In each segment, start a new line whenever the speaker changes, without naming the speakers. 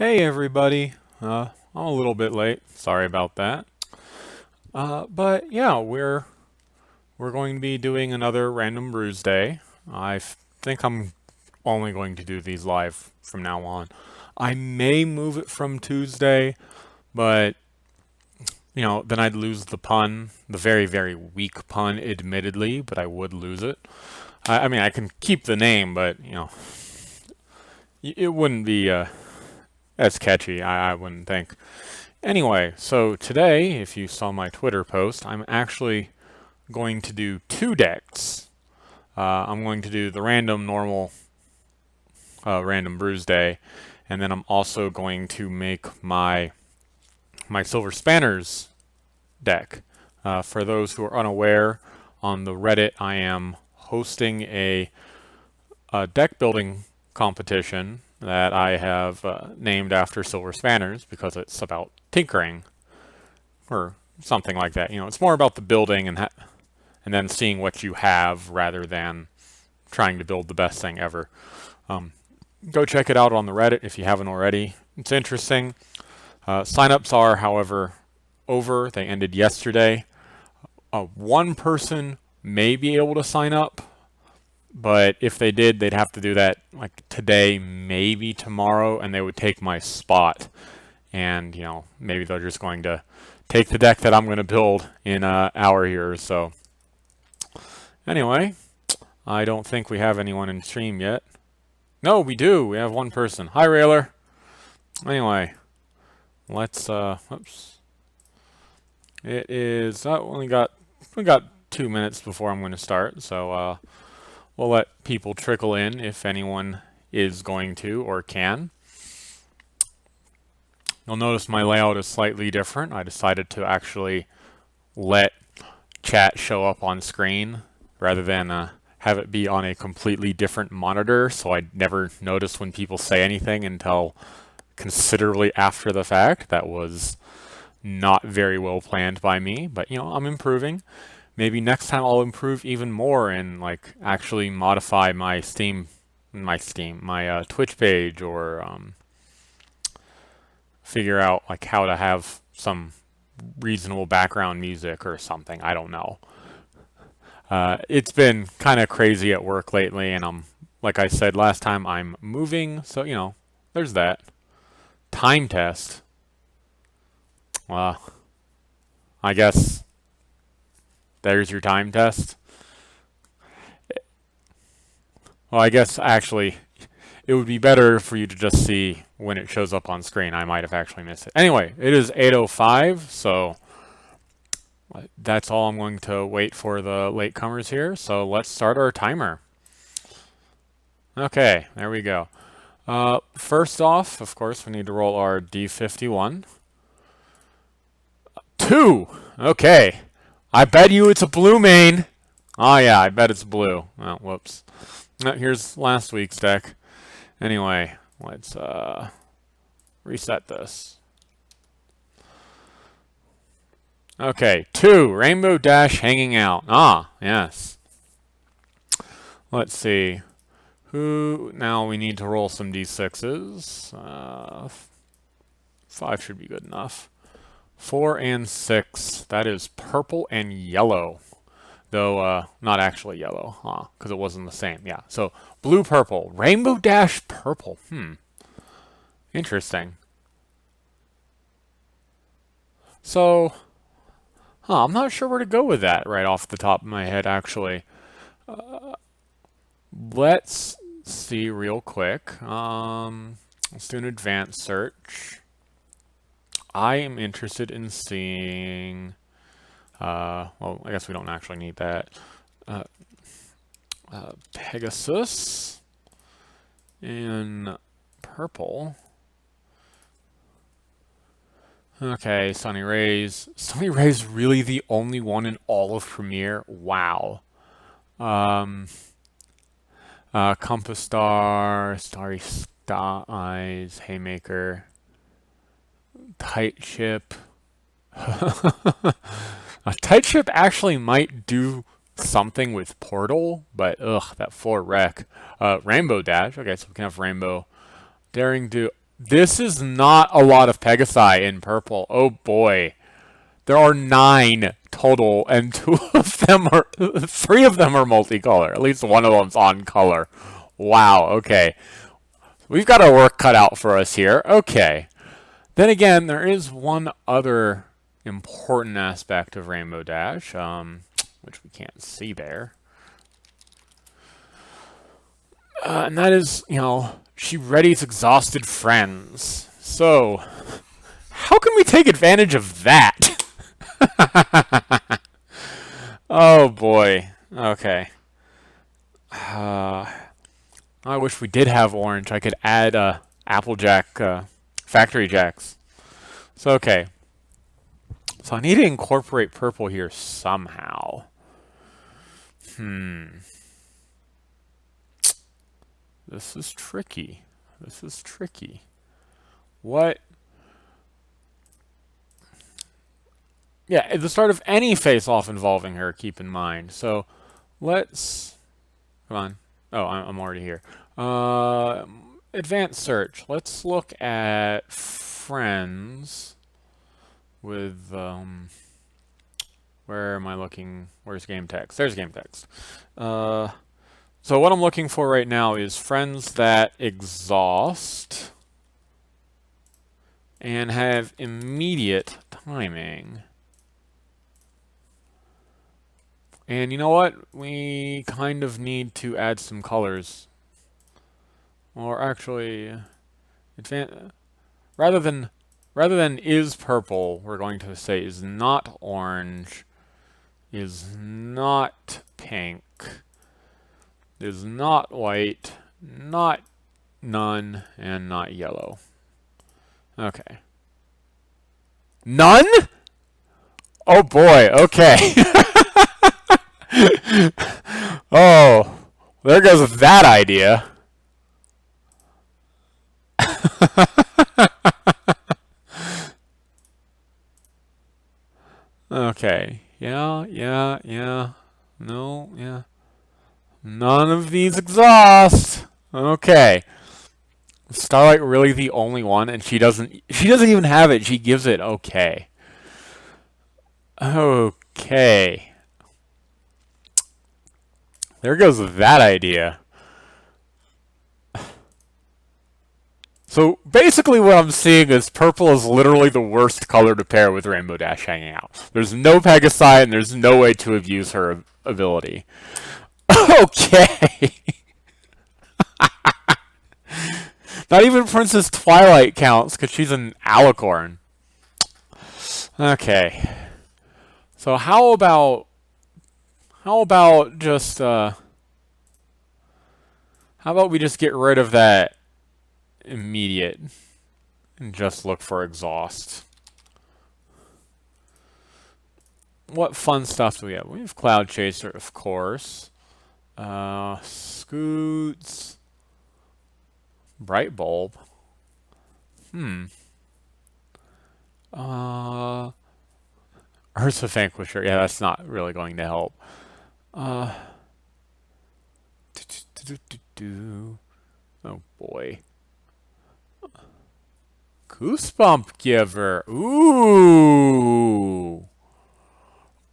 Hey everybody, I'm a little bit late. Sorry about that. But yeah, we're going to be doing another random brews day. Think I'm only going to do these live from now on. I may move it from Tuesday, but then I'd lose the pun, the very, very weak pun, admittedly, but I would lose it. I mean, I can keep the name, but it wouldn't be as catchy. I wouldn't think. Anyway, so today, if you saw my Twitter post, I'm actually going to do two decks. I'm going to do the random normal random brews day, and then I'm also going to make my Silver Spanners deck. For those who are unaware, on the Reddit, I am hosting a deck building competition that I have named after Silver Spanners because it's about tinkering or something like that. It's more about the building and then seeing what you have rather than trying to build the best thing ever. Um, Go check it out on the Reddit if you haven't already. It's interesting. Signups are, however, over. They ended yesterday. One person may be able to sign up, but if they did, they'd have to do that like today, maybe tomorrow, and they would take my spot. And maybe they're just going to take the deck that I'm going to build in an hour here or so. Anyway, I don't think we have anyone in stream yet. No, we do. We have one person. Hi, Railer. Anyway, let's oops. It is we got 2 minutes before I'm going to start, so we'll let people trickle in if anyone is going to or can. You'll notice my layout is slightly different. I decided to actually let chat show up on screen rather than have it be on a completely different monitor, so I never notice when people say anything until considerably after the fact. That was not very well planned by me, but I'm improving. Maybe next time I'll improve even more and like actually modify my Twitch page, or figure out like how to have some reasonable background music or something. I don't know. It's been kind of crazy at work lately, and like I said last time, I'm moving, so there's that. Time test. I guess there's your time test. Well, I guess actually it would be better for you to just see when it shows up on screen. I might have actually missed it. Anyway, it is 8:05, so that's all I'm going to wait for the latecomers here. So let's start our timer. Okay, there we go. First off, of course, we need to roll our D51. 2! Okay. I bet you it's a blue main. Oh yeah, I bet it's blue. Oh, whoops. Here's last week's deck. Anyway, let's reset this. Okay, 2, Rainbow Dash hanging out. Ah, yes. Let's see. Now we need to roll some d6s. 5 should be good enough. 4 and 6. That is purple and yellow. Though, not actually yellow, because it wasn't the same. Yeah, so blue, purple. Rainbow Dash purple. Interesting. So, I'm not sure where to go with that right off the top of my head, actually. Let's see real quick. Let's do an advanced search. I am interested in seeing, well, I guess we don't actually need that. Pegasus in purple. Okay, Sunny Rays. Sunny Rays really the only one in all of Premiere? Wow. Compass Star, Starry Eyes, Haymaker, Tight Ship. A Tight Ship actually might do something with Portal, but ugh, that 4 rec. Rainbow Dash. Okay, so we can have Rainbow. Daring Do. This is not a lot of Pegasi in purple. Oh boy. There are 9 total, and 3 of them are multicolor. At least one of them's on color. Wow, okay. We've got our work cut out for us here. Okay. Then again, there is one other important aspect of Rainbow Dash, which we can't see there. And that is, you know, she readies exhausted friends. So, how can we take advantage of that? Oh boy. Okay. I wish we did have orange. I could add Applejack Factory Jacks. So okay. So I need to incorporate purple here somehow. This is tricky. This is tricky. What? Yeah, at the start of any face-off involving her, keep in mind. So let's... Come on. Oh, I'm already here. Advanced search. Let's look at friends with... where am I looking? Where's game text? There's game text. So what I'm looking for right now is friends that exhaust and have immediate timing. And you know what? We kind of need to add some colors. Or actually, rather than is purple, we're going to say is not orange, is not pink, is not white, not none, and not yellow. Okay. None? Oh boy, okay. Oh, there goes that idea. Okay. Yeah. No, yeah. None of these exhaust. Okay. Starlight really the only one, and she doesn't even have it. She gives it okay. Okay. There goes that idea. So basically what I'm seeing is purple is literally the worst color to pair with Rainbow Dash hanging out. There's no Pegasi and there's no way to abuse her ability. Okay. Not even Princess Twilight counts because she's an alicorn. Okay. So how about just how about we just get rid of that immediate and just look for exhaust? What fun stuff do we have? We have Cloud Chaser, of course. Scoots. Bright Bulb. Ursa Vanquisher. Yeah, that's not really going to help. Oh boy. Goosebump Giver. Ooh.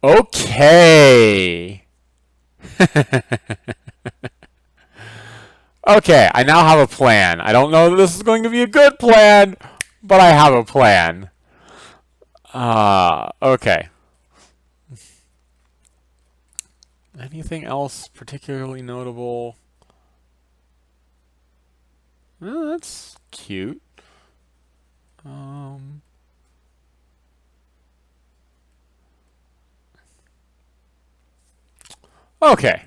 Okay. Okay, I now have a plan. I don't know that this is going to be a good plan, but I have a plan. Okay. Anything else particularly notable? Oh, that's cute. Okay.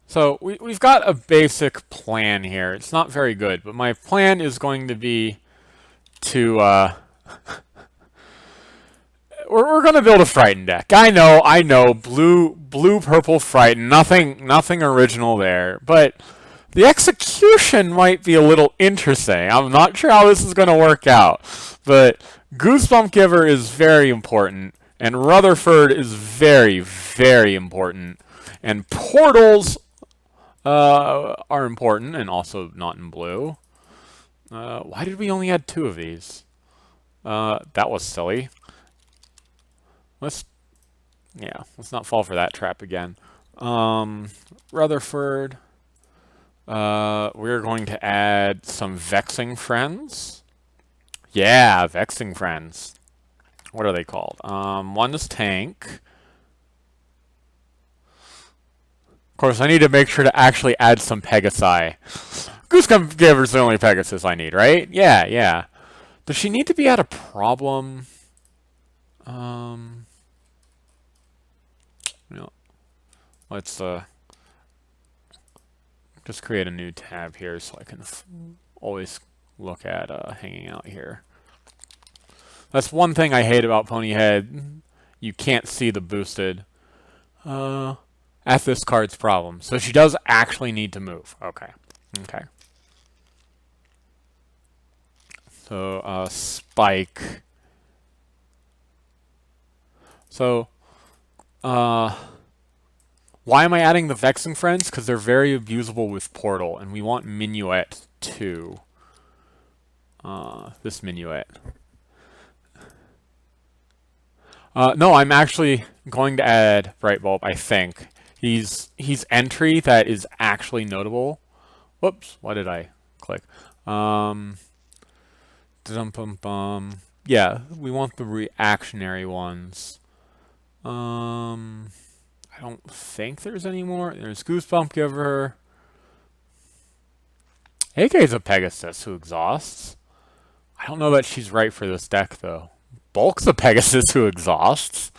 So we've got a basic plan here. It's not very good, but my plan is going to be to we're going to build a Frighten deck. I know, blue purple Frighten, nothing original there, but the execution might be a little interesting. I'm not sure how this is going to work out, but Goosebump Giver is very important, and Rutherford is very, very important, and portals are important, and also not in blue. Why did we only add 2 of these? That was silly. Let's not fall for that trap again. Rutherford. We're going to add some vexing friends. Yeah, vexing friends. What are they called? One is tank. Of course, I need to make sure to actually add some Pegasi. Goosegum Giver's the only Pegasus I need, right? Yeah, yeah. Does she need to be at a problem? No. Let's just create a new tab here so I can always look at hanging out here. That's one thing I hate about Ponyhead. You can't see the boosted. At this card's problem. So she does actually need to move. Okay. Okay. So, Spike. So, why am I adding the Vexing Friends? Because they're very abusable with Portal, and we want Minuet too. This Minuet. No, I'm actually going to add Bright Bulb, I think. He's entry that is actually notable. Whoops, why did I click? Yeah, we want the reactionary ones. I don't think there's any more. There's Goosebump Giver. AK's a Pegasus who exhausts. I don't know that she's right for this deck, though. Bulk's a Pegasus who exhausts.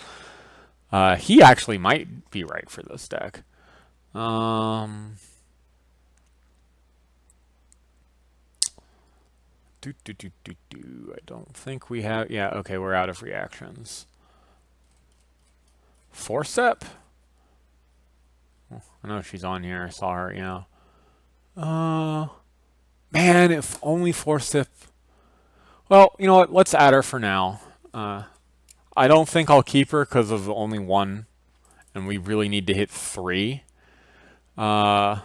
He actually might be right for this deck. I don't think we have... Yeah, okay, we're out of reactions. Forcep? Oh, I know she's on here. I saw her, yeah. Man, if only Forcep... Well, you know what? Let's add her for now. I don't think I'll keep her because of only 1, and we really need to hit 3. But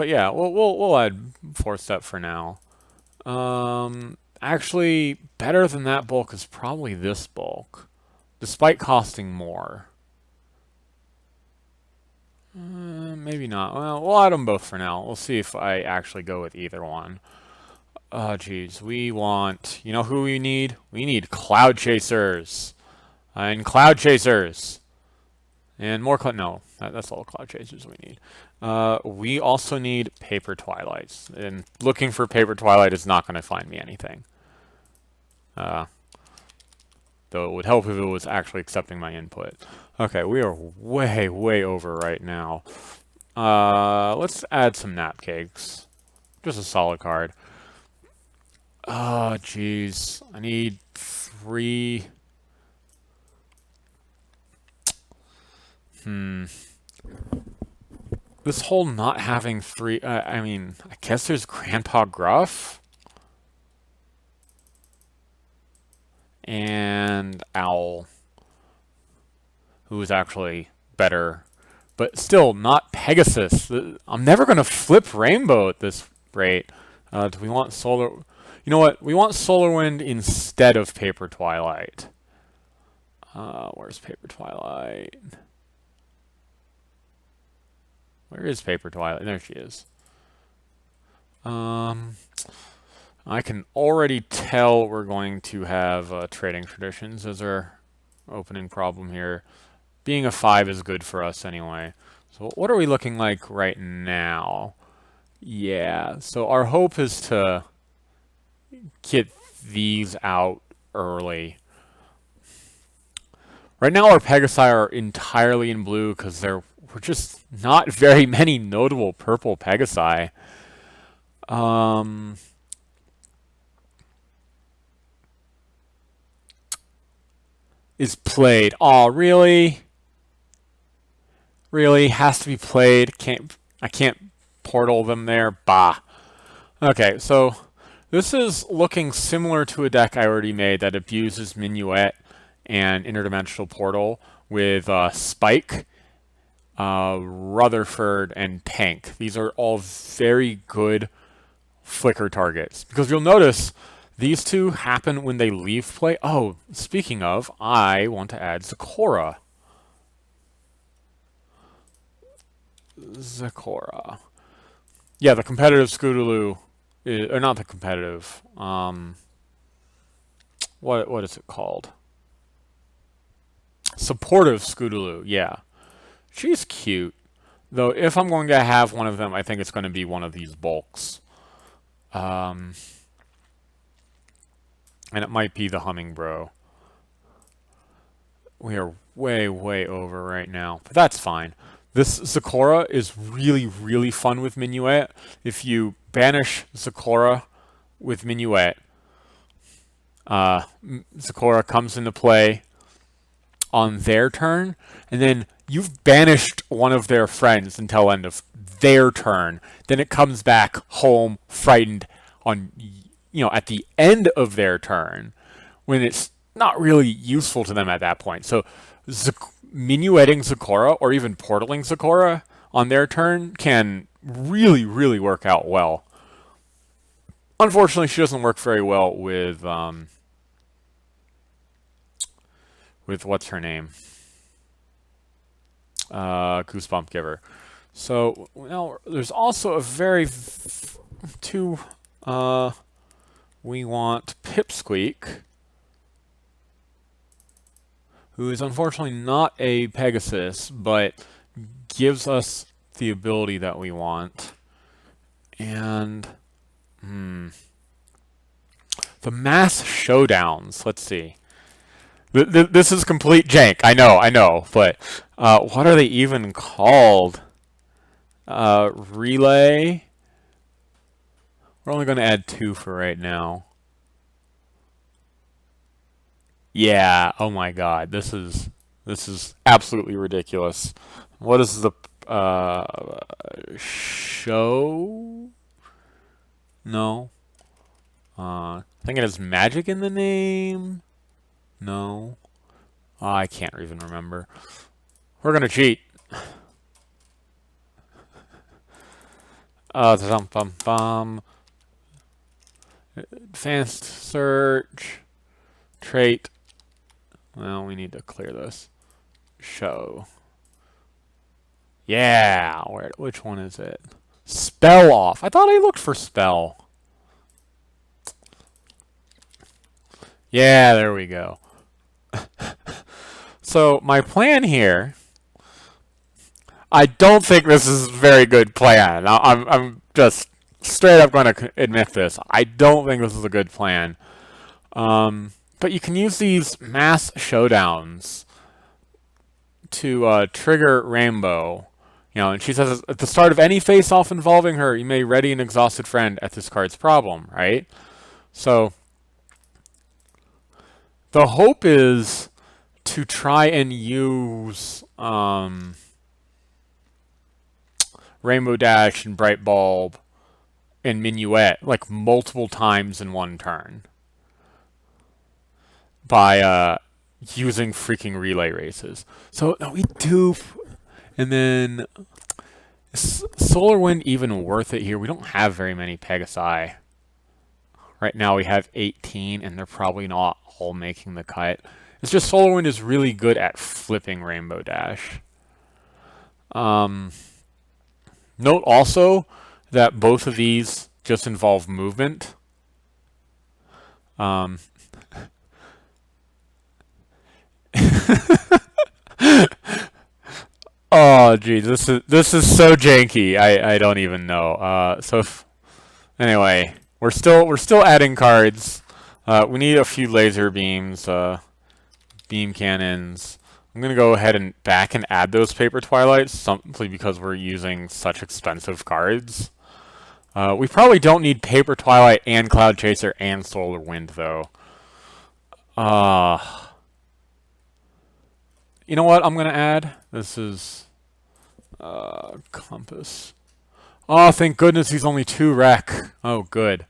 yeah, we'll add Forcep for now. Actually, better than that bulk is probably this bulk, despite costing more. Maybe not. Well, we'll add them both for now. We'll see if I actually go with either one. Oh, geez. We want... You know who we need? We need Cloud Chasers. And Cloud Chasers. And more... No, that's all Cloud Chasers we need. We also need Paper Twilights. And looking for Paper Twilight is not going to find me anything. Though it would help if it was actually accepting my input. Okay, we are way, way over right now. Let's add some Napcakes. Just a solid card. Oh, jeez. I need 3. This whole not having 3... I mean, I guess there's Grandpa Gruff. And Owl. Who is actually better. But still, not Pegasus. I'm never going to flip Rainbow at this rate. Do we want Solar... You know what? We want Solar Wind instead of Paper Twilight. Where's Paper Twilight? Where is Paper Twilight? There she is. I can already tell we're going to have trading traditions as our opening problem here. Being a 5 is good for us anyway. So what are we looking like right now? Yeah, so our hope is to get these out early. Right now our Pegasi are entirely in blue because there were just not very many notable purple Pegasi. Is played. Oh, really? Really? Has to be played? I can't portal them there? Bah. Okay, so this is looking similar to a deck I already made that abuses Minuet and Interdimensional Portal with Spike, Rutherford, and Tank. These are all very good flicker targets. Because you'll notice these two happen when they leave play. Oh, speaking of, I want to add Zecora. Zecora. Yeah, the competitive Scootaloo, or not the competitive. What is it called? Supportive Scootaloo. Yeah, she's cute. Though if I'm going to have one of them, I think it's going to be one of these bulks. And it might be the Humming Bro. We are way, way over right now, but that's fine. This Zecora is really, really fun with Minuet. If you banish Zecora with Minuet, Zecora comes into play on their turn, and then you've banished one of their friends until end of their turn. Then it comes back home frightened on, at the end of their turn, when it's not really useful to them at that point. So minuetting Zecora or even portaling Zecora on their turn can really, really work out well. Unfortunately, she doesn't work very well with what's her name? Goosebump Giver. So now there's also a we want Pipsqueak, who is unfortunately not a Pegasus, but gives us the ability that we want. And the mass showdowns. Let's see. This is complete jank. I know. But what are they even called? Relay. We're only going to add 2 for right now. Yeah. Oh my God. This is absolutely ridiculous. What is the show? No. I think it has magic in the name. No. Oh, I can't even remember. We're gonna cheat. Advanced search. Trait. Well, we need to clear this. Show. Yeah. Which one is it? Spell off. I thought I looked for spell. Yeah, there we go. So my plan here, I don't think this is a very good plan. I'm just straight up going to admit this. I don't think this is a good plan. But you can use these mass showdowns to trigger Rainbow. And she says at the start of any face-off involving her, you may ready an exhausted friend at this card's problem, right? So the hope is to try and use Rainbow Dash and Bright Bulb and Minuet like multiple times in one turn by using freaking relay races. So no, we do, and then is Solar Wind even worth it here? We don't have very many Pegasi. Right now we have 18, and they're probably not all making the cut. It's just Solar Wind is really good at flipping Rainbow Dash. Note also that both of these just involve movement. Oh geez, this is so janky. I don't even know. Anyway, we're still adding cards. We need a few laser beams, beam cannons. I'm gonna go ahead and back and add those Paper Twilights simply because we're using such expensive cards. We probably don't need Paper Twilight and Cloud Chaser and Solar Wind though. You know what I'm gonna add? This is Compass. Oh, thank goodness he's only 2 rec. Oh, good.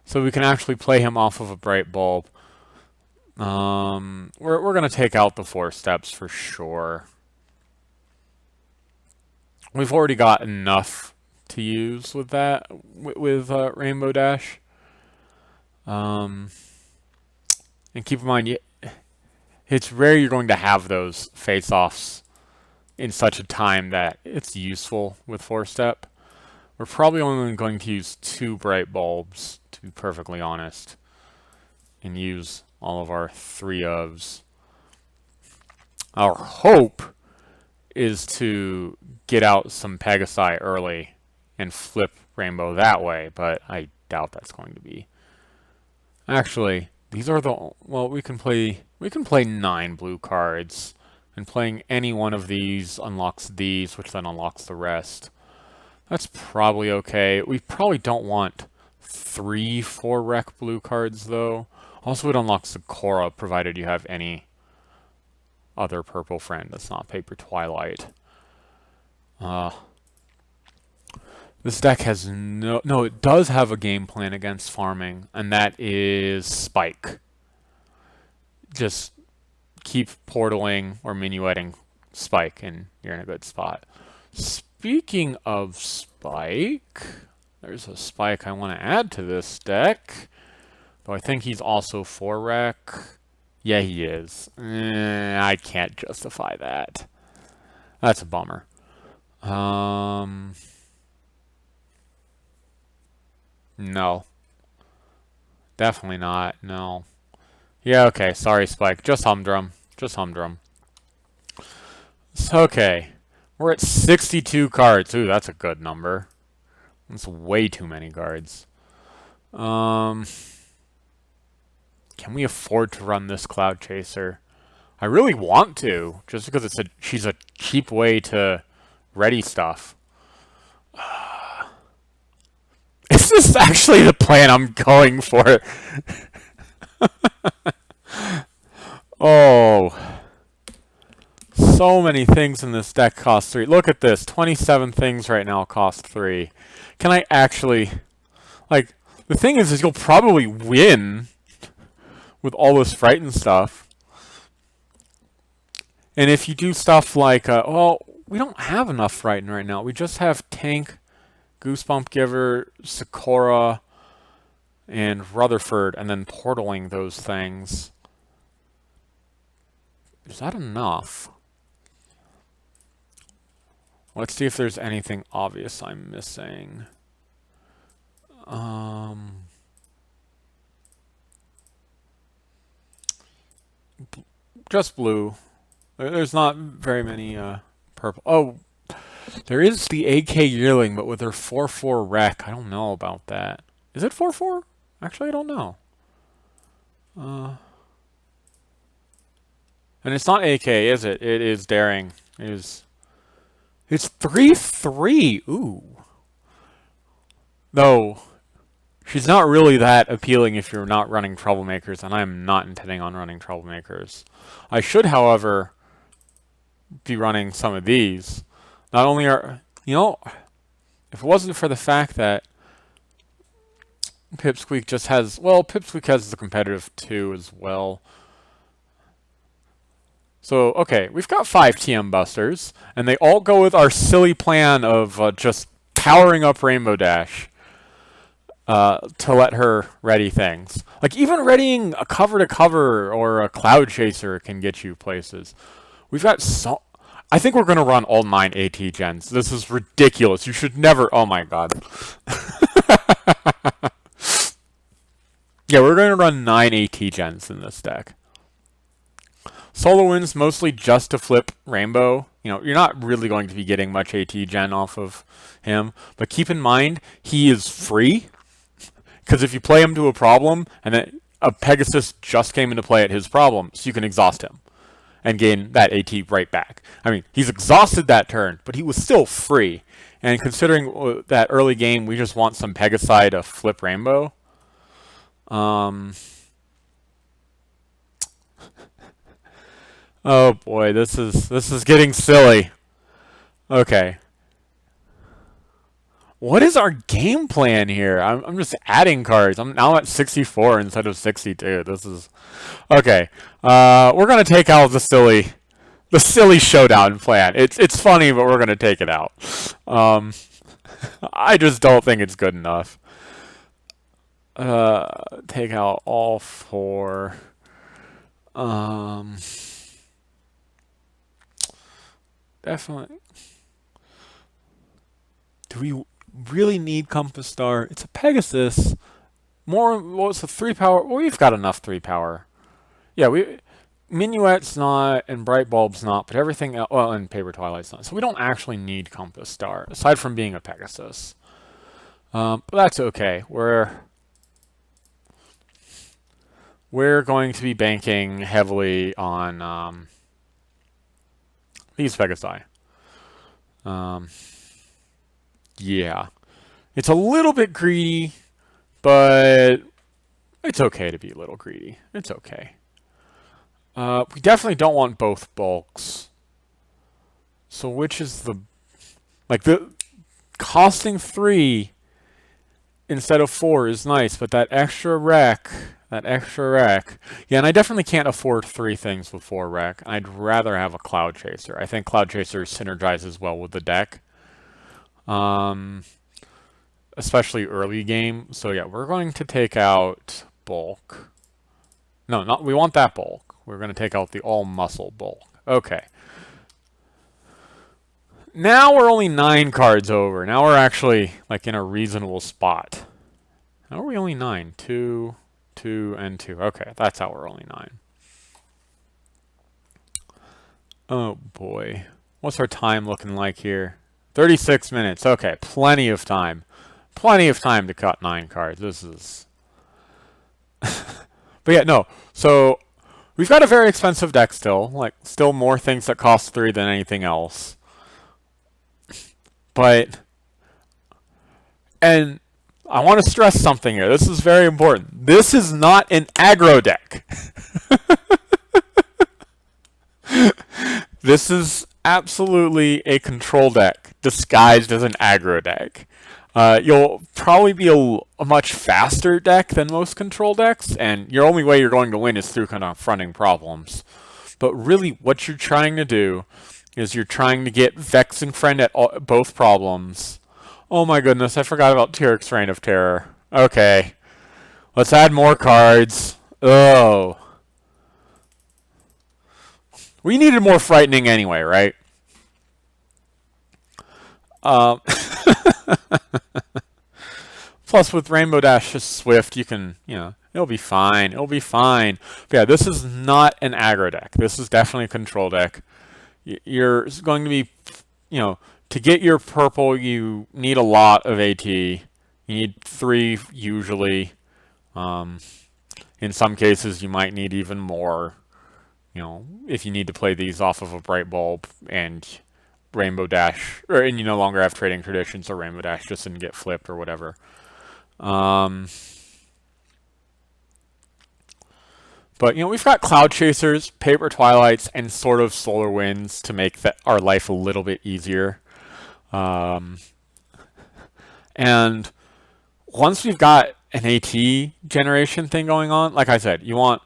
So we can actually play him off of a Bright Bulb. We're gonna take out the 4 steps for sure. we've already got enough to use with that, with Rainbow Dash. And keep in mind, it's rare you're going to have those face-offs in such a time that it's useful with 4-step. We're probably only going to use 2 bright bulbs, to be perfectly honest, and use all of our 3 ofs. Our hope is to get out some Pegasi early and flip Rainbow that way, but I doubt that's going to be. Actually, these are the, well, we can play 9 blue cards, and playing any one of these unlocks these, which then unlocks the rest. That's probably okay. We probably don't want 3 4-rec blue cards, though. Also, it unlocks Sakura, provided you have any other purple friend that's not Paper Twilight. This deck has no, it does have a game plan against farming, and that is Spike. Just keep portaling or minuetting Spike, and you're in a good spot. Speaking of Spike, there's a Spike I want to add to this deck, though I think he's also 4-rec. Yeah, he is. I can't justify that. That's a bummer. No. Definitely not. No. Yeah, okay. Sorry, Spike. Just humdrum. Just humdrum. So, okay. We're at 62 cards. Ooh, that's a good number. That's way too many cards. Can we afford to run this Cloud Chaser? I really want to, just because she's a cheap way to ready stuff. Is this actually the plan I'm going for? Oh. So many things in this deck cost 3. Look at this. 27 things right now cost 3. Can I actually... Like, the thing is you'll probably win with all this frightened stuff. And if you do stuff like... well, we don't have enough frighten right now. We just have Tank, Goosebump Giver, Sakura, and Rutherford, and then portaling those things. Is that enough? Let's see if there's anything obvious I'm missing. Just blue. There's not very many purple. Oh, there is the AK Yearling, but with their 4/4 rec. I don't know about that. Is it 4/4? Actually, I don't know. And it's not AK, is it? It is Daring. It's 3/3. Ooh. Though, she's not really that appealing if you're not running Troublemakers, and I'm not intending on running Troublemakers. I should, however, be running some of these. Not only are, you know, if it wasn't for the fact that Pipsqueak just has, well, Pipsqueak has the competitive 2 as well. So, okay, we've got 5 TM Busters, and they all go with our silly plan of just powering up Rainbow Dash to let her ready things. Like, even readying a cover-to-cover or a Cloud Chaser can get you places. We've got so... I think we're going to run all 9 AT gens. This is ridiculous. You should never... Oh, my God. Yeah, we're going to run 9 AT gens in this deck. Solo wins mostly just to flip Rainbow. You know, you're not really going to be getting much AT gen off of him. But keep in mind, he is free. Because if you play him to a problem, and then a Pegasus just came into play at his problem, so you can exhaust him and gain that AT right back. I mean, he's exhausted that turn, but he was still free. And considering that early game, we just want some Pegasi to flip Rainbow. Oh boy, this is getting silly. Okay. What is our game plan here? I'm just adding cards. I'm now at 64 instead of 62. This is okay. We're gonna take out the silly The silly showdown plan. It's funny, but we're gonna take it out. Um, I just don't think it's good enough. Take out all four. Um, Definitely. Do we really need Compass Star? It's a Pegasus. More. What's the 3 power? Well, we've got enough 3 power. Yeah, we. Minuet's not, and Bright Bulb's not, but everything else, well, and Paper Twilight's not. So we don't actually need Compass Star, aside from being a Pegasus. But that's okay. We're going to be banking heavily on these Pegasi. Yeah. It's a little bit greedy, but it's okay to be a little greedy. It's okay. We definitely don't want both bulks. So which is the... Like, the costing 3 instead of 4 is nice, but that extra rec... Yeah, and I definitely can't afford 3 things with 4 rec. I'd rather have a Cloud Chaser. I think Cloud Chaser synergizes well with the deck. Especially early game. So yeah, we're going to take out bulk. No, not we want that bulk. We're going to take out the all muscle bulk. Okay. Now we're only 9 cards over. Now we're actually like in a reasonable spot. How are we only 9? 2, 2, and 2. Okay, that's how we're only 9. Oh boy. What's our time looking like here? 36 minutes. Okay, plenty of time. Plenty of time to cut 9 cards. This is... But yeah, no. So, we've got a very expensive deck still. Like, still more things that cost 3 than anything else. But... And I want to stress something here. This is very important. This is not an aggro deck. This is absolutely a control deck disguised as an aggro deck. You'll probably be a much faster deck than most control decks, and your only way you're going to win is through confronting problems. But really, what you're trying to do is you're trying to get Vexing Friend at both problems. Oh my goodness, I forgot about Tyric's Reign of Terror. Okay. Let's add more cards. Oh. We needed more frightening anyway, right? Plus, with Rainbow Dash just Swift, you can, it'll be fine. It'll be fine. But yeah, this is not an aggro deck. This is definitely a control deck. You're going to be, to get your purple, you need a lot of AT. You need 3 usually. In some cases, you might need even more. If you need to play these off of a Bright Bulb and Rainbow Dash, and you no longer have Trading Traditions, or Rainbow Dash just didn't get flipped or whatever. But we've got Cloud Chasers, Paper Twilights, and sort of Solar Winds to make our life a little bit easier. And once we've got an AT generation thing going on, like I said, you want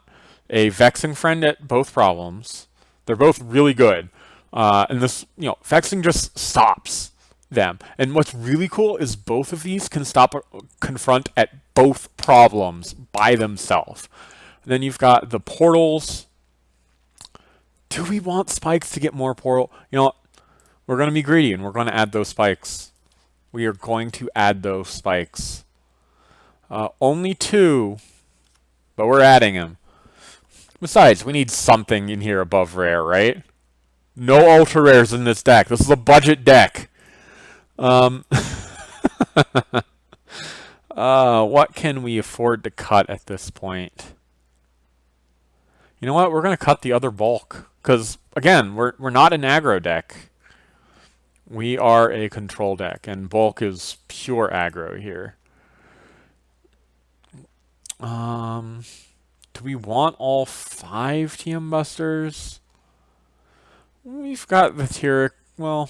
a Vexing Friend at both problems. They're both really good. And this, Vexing just stops them. And what's really cool is both of these can confront at both problems by themselves. Then you've got the portals. Do we want spikes to get more portal? We're going to be greedy and we're going to add those spikes. We are going to add those spikes. Only 2, but we're adding them. Besides, we need something in here above rare, right? No ultra rares in this deck. This is a budget deck. What can we afford to cut at this point? You know what? We're going to cut the other bulk. Because, again, we're not an aggro deck. We are a control deck. And bulk is pure aggro here. Do we want all 5 TM Busters? We've got the Tyrek. Well...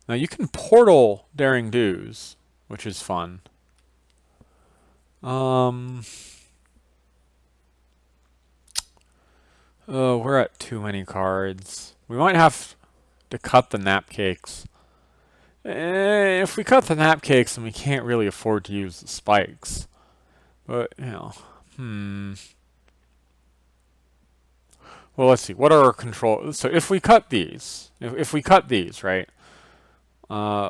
Now you can portal Daring Do's, which is fun. Oh, we're at too many cards. We might have to cut the nap cakes. If we cut the nap cakes, then we can't really afford to use the spikes. But, Well, let's see. What are our control? So if we cut these, if we cut these, right, uh,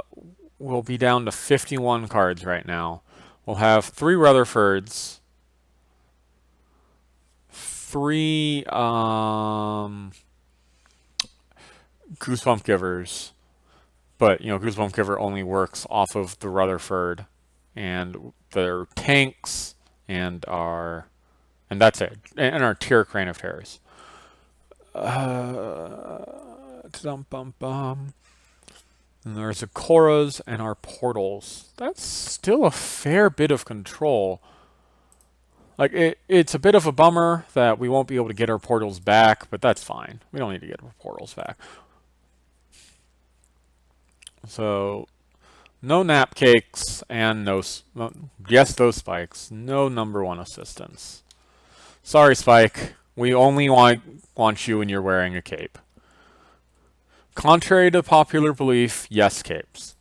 we'll be down to 51 cards right now. We'll have 3 Rutherfords, 3 Goosebump Givers, but Goosebump Giver only works off of the Rutherford, and their tanks and that's it, and our Tier Crane of Terrors. And there's Ikoras and our portals. That's still a fair bit of control. Like, it's a bit of a bummer that we won't be able to get our portals back, but that's fine. We don't need to get our portals back. So, no nap cakes and yes, those spikes. No number 1 assistance. Sorry, Spike. We only want you when you're wearing a cape. Contrary to popular belief, yes, capes.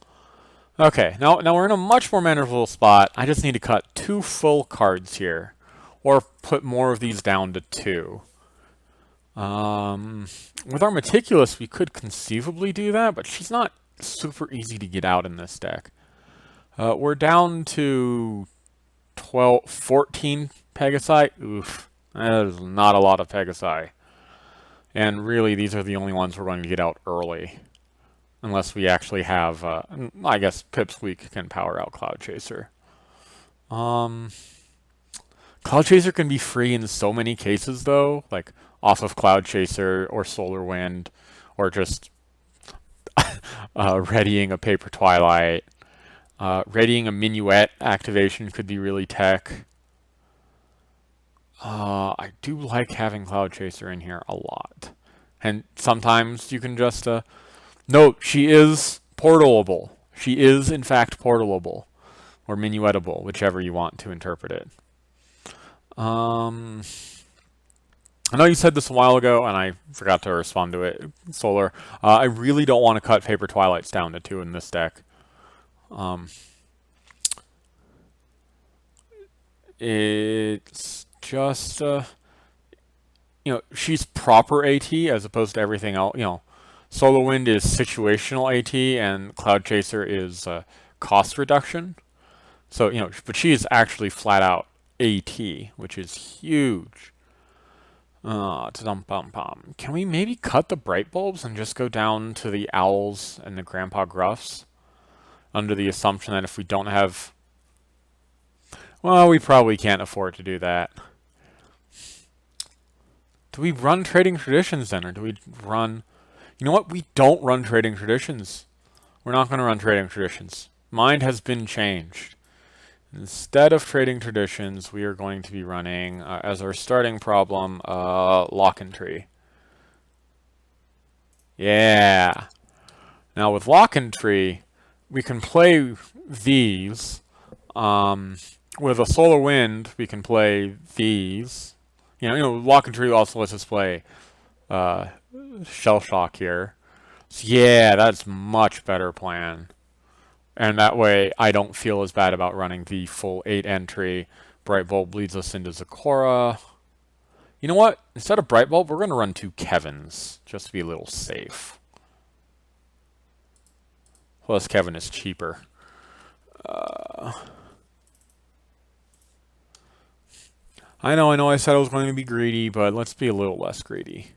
Okay, now we're in a much more manageable spot. I just need to cut 2 full cards here, or put more of these down to 2. With our Meticulous, we could conceivably do that, but she's not super easy to get out in this deck. We're down to 14 Pegasi. Oof, that is not a lot of Pegasi. And really, these are the only ones we're going to get out early. Unless we actually have, I guess Pipsqueak can power out Cloud Chaser. Cloud Chaser can be free in so many cases, though, like off of Cloud Chaser or Solar Wind, or just readying a Paper Twilight. Readying a Minuet activation could be really tech. I do like having Cloud Chaser in here a lot. And sometimes you can just, note, she is portalable. She is, in fact, portalable. Or minuetable, whichever you want to interpret it. I know you said this a while ago, and I forgot to respond to it, Solar. I really don't want to cut Paper Twilights down to 2 in this deck. It's just, she's proper AT as opposed to everything else. Solar Wind is situational AT, and Cloud Chaser is cost reduction. So, but she is actually flat out AT, which is huge. Can we maybe cut the Bright Bulbs and just go down to the Owls and the Grandpa Gruffs? Under the assumption that if we don't have... Well, we probably can't afford to do that. Do we run Trading Traditions then, or do we run... You know what? We don't run Trading Traditions. We're not going to run Trading Traditions. Mind has been changed. Instead of Trading Traditions, we are going to be running, as our starting problem, Lock and Tree. Yeah. Now with Lock and Tree, we can play these. With a Solar Wind, we can play these. Lock and Tree also lets us play Shell Shock here. So yeah, that's much better plan. And that way, I don't feel as bad about running the full 8 entry. Bright Bulb leads us into Zecora. You know what? Instead of Bright Bulb, we're going to run 2 Kevins, just to be a little safe. Plus, Kevin is cheaper. I know I said I was going to be greedy, but let's be a little less greedy.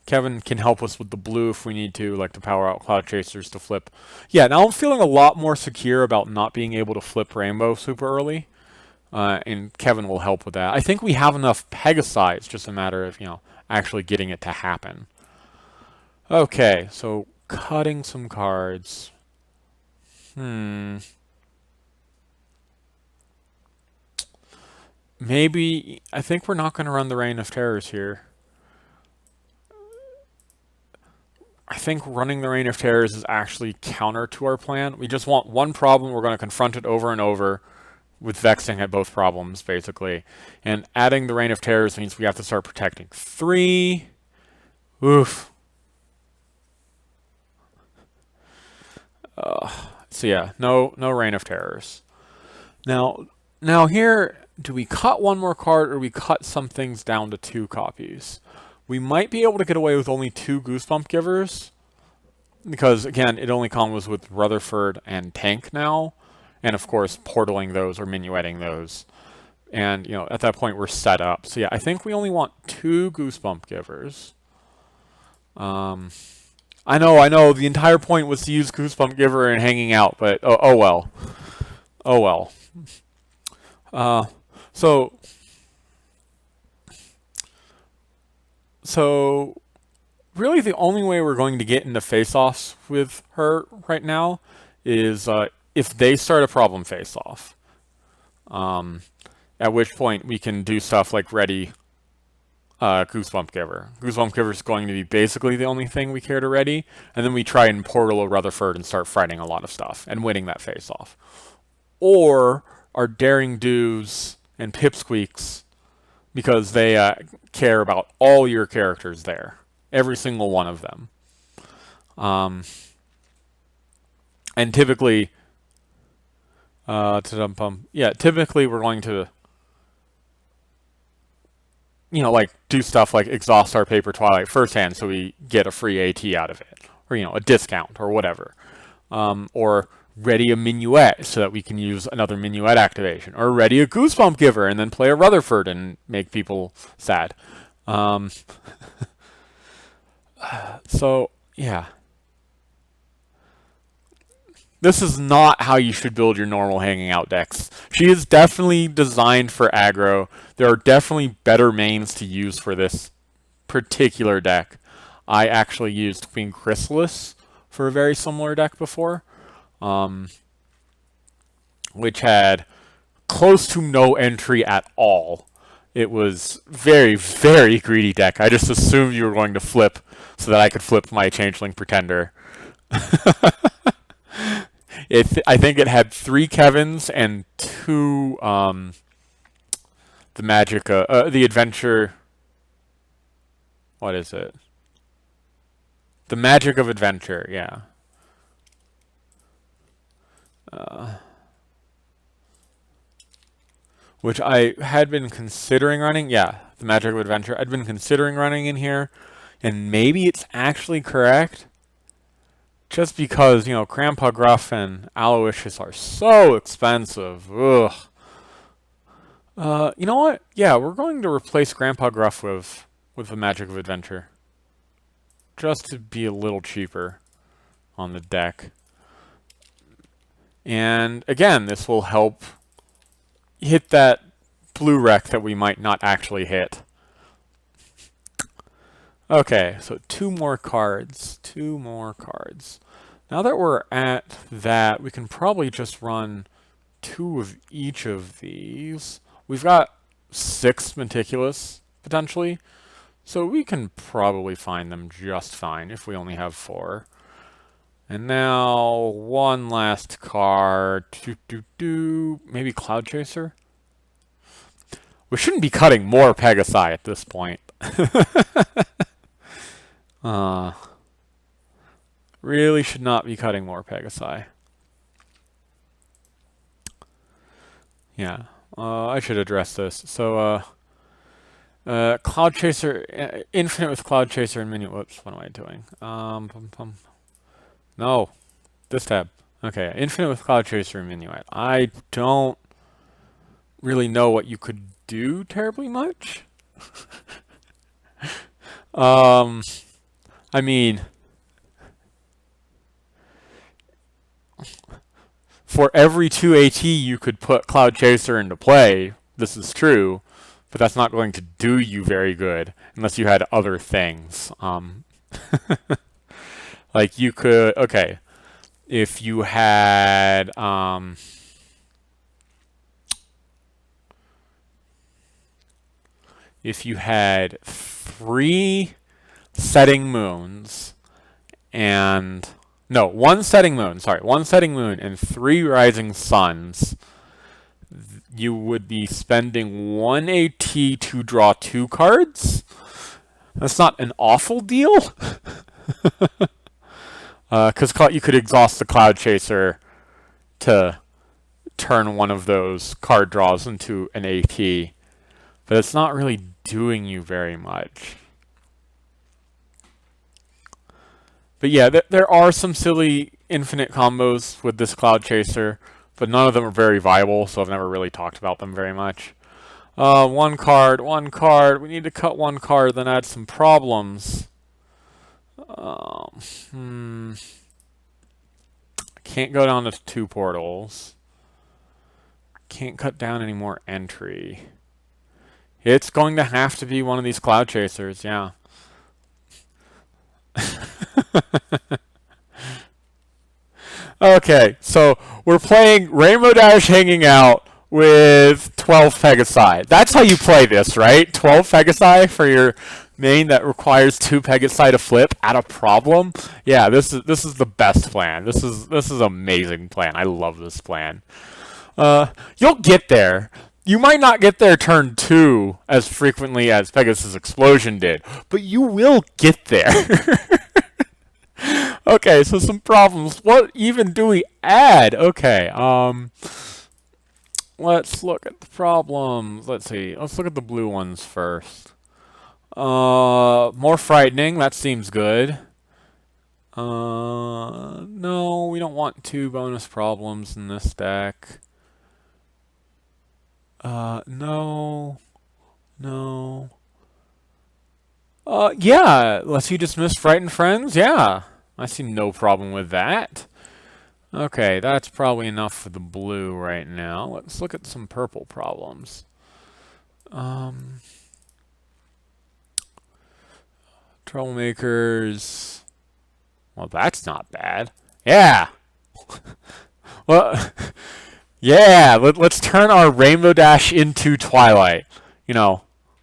Kevin can help us with the blue if we need to, like to power out Cloud Chasers to flip. Yeah, now I'm feeling a lot more secure about not being able to flip Rainbow super early. And Kevin will help with that. I think we have enough Pegasi. It's just a matter of, actually getting it to happen. Okay, so cutting some cards. Maybe, I think we're not going to run the Reign of Terrors here. I think running the Reign of Terrors is actually counter to our plan. We just want one problem, we're going to confront it over and over. with Vexing had both problems, basically. And adding the Reign of Terrors means we have to start protecting 3. Oof. So yeah, no Reign of Terrors. Now here, do we cut one more card or we cut some things down to 2 copies? We might be able to get away with only 2 Goosebump Givers, because again, it only comes with Rutherford and Tank now, and of course portaling those or minuetting those. And you know, at that point we're set up. So yeah, I think we only want 2 Goosebump Givers. I know, the entire point was to use Goosebump Giver and hanging out, but oh well. Oh well. So really the only way we're going to get into face-offs with her right now is if they start a problem face-off. At which point we can do stuff like ready Goosebump Giver. Goosebump Giver is going to be basically the only thing we care to ready, and then we try and portal a Rutherford and start fighting a lot of stuff and winning that face-off. Or our Daring Do's and Pipsqueaks, because they care about all your characters there. Every single one of them. And typically, typically we're going to, you know, like do stuff like exhaust our Paper Twilight firsthand so we get a free AT out of it, or you know, a discount or whatever, or ready a Minuet so that we can use another Minuet activation, or ready a Goosebump Giver and then play a Rutherford and make people sad. So yeah, this is not how you should build your normal hanging out decks. She is definitely designed for aggro. There are definitely better mains to use for this particular deck. I actually used Queen Chrysalis for a very similar deck before, which had close to no entry at all. It was very, very greedy deck. I just assumed you were going to flip so that I could flip my Changeling Pretender. I think it had 3 Kevins and 2 the magic the adventure. What is it? The Magic of Adventure, yeah. Which I had been considering running. Yeah, the Magic of Adventure. I'd been considering running in here, and maybe it's actually correct. Just because, you know, Grandpa Gruff and Aloysius are so expensive. Ugh. You know what? Yeah, we're going to replace Grandpa Gruff with the Magic of Adventure. Just to be a little cheaper on the deck. And again, this will help hit that blue wreck that we might not actually hit. Okay, so 2 more cards. 2 more cards. Now that we're at that, we can probably just run 2 of each of these. We've got 6 Meticulous, potentially, so we can probably find them just fine if we only have 4. And now, one last card. Maybe Cloud Chaser? We shouldn't be cutting more Pegasi at this point. Really should not be cutting more Pegasi. Yeah, I should address this. So, Cloud Chaser, Infinite with Cloud Chaser and Minion. Whoops, what am I doing? No, this tab. Okay, Infinite with Cloud Chaser and Minuet. I don't really know what you could do terribly much. I mean, for every 2 AT you could put Cloud Chaser into play, this is true, but that's not going to do you very good unless you had other things. Like you could, okay, if you had, if you had 3 setting moons and, no, 1 setting moon, sorry, 1 setting moon and 3 rising suns, you would be spending 1 AT to draw 2 cards. That's not an awful deal. Because you could exhaust the Cloud Chaser to turn one of those card draws into an AT. But it's not really doing you very much. But yeah, there are some silly infinite combos with this Cloud Chaser, but none of them are very viable, so I've never really talked about them very much. One card. We need to cut one card, then add some problems. Can't go down to 2 portals. Can't cut down any more entry. It's going to have to be one of these Cloud Chasers, yeah. Okay, so we're playing Rainbow Dash Hanging Out with 12 Pegasi. That's how you play this, right? 12 Pegasi for your main that requires 2 Pegasi to flip at a problem. Yeah, this is the best plan. This is amazing plan. I love this plan. You'll get there. You might not get there turn 2 as frequently as Pegasus Explosion did, but you will get there. Okay, so some problems. What even do we add? Okay, let's look at the problems. Let's see. Let's look at the blue ones first. More frightening. That seems good. No, we don't want 2 bonus problems in this deck. No. Yeah, lets you dismiss Frightened Friends. Yeah, I see no problem with that. Okay, that's probably enough for the blue right now. Let's look at some purple problems. Troublemakers. Well, that's not bad. Yeah. Well, yeah. Let's turn our Rainbow Dash into Twilight. You know,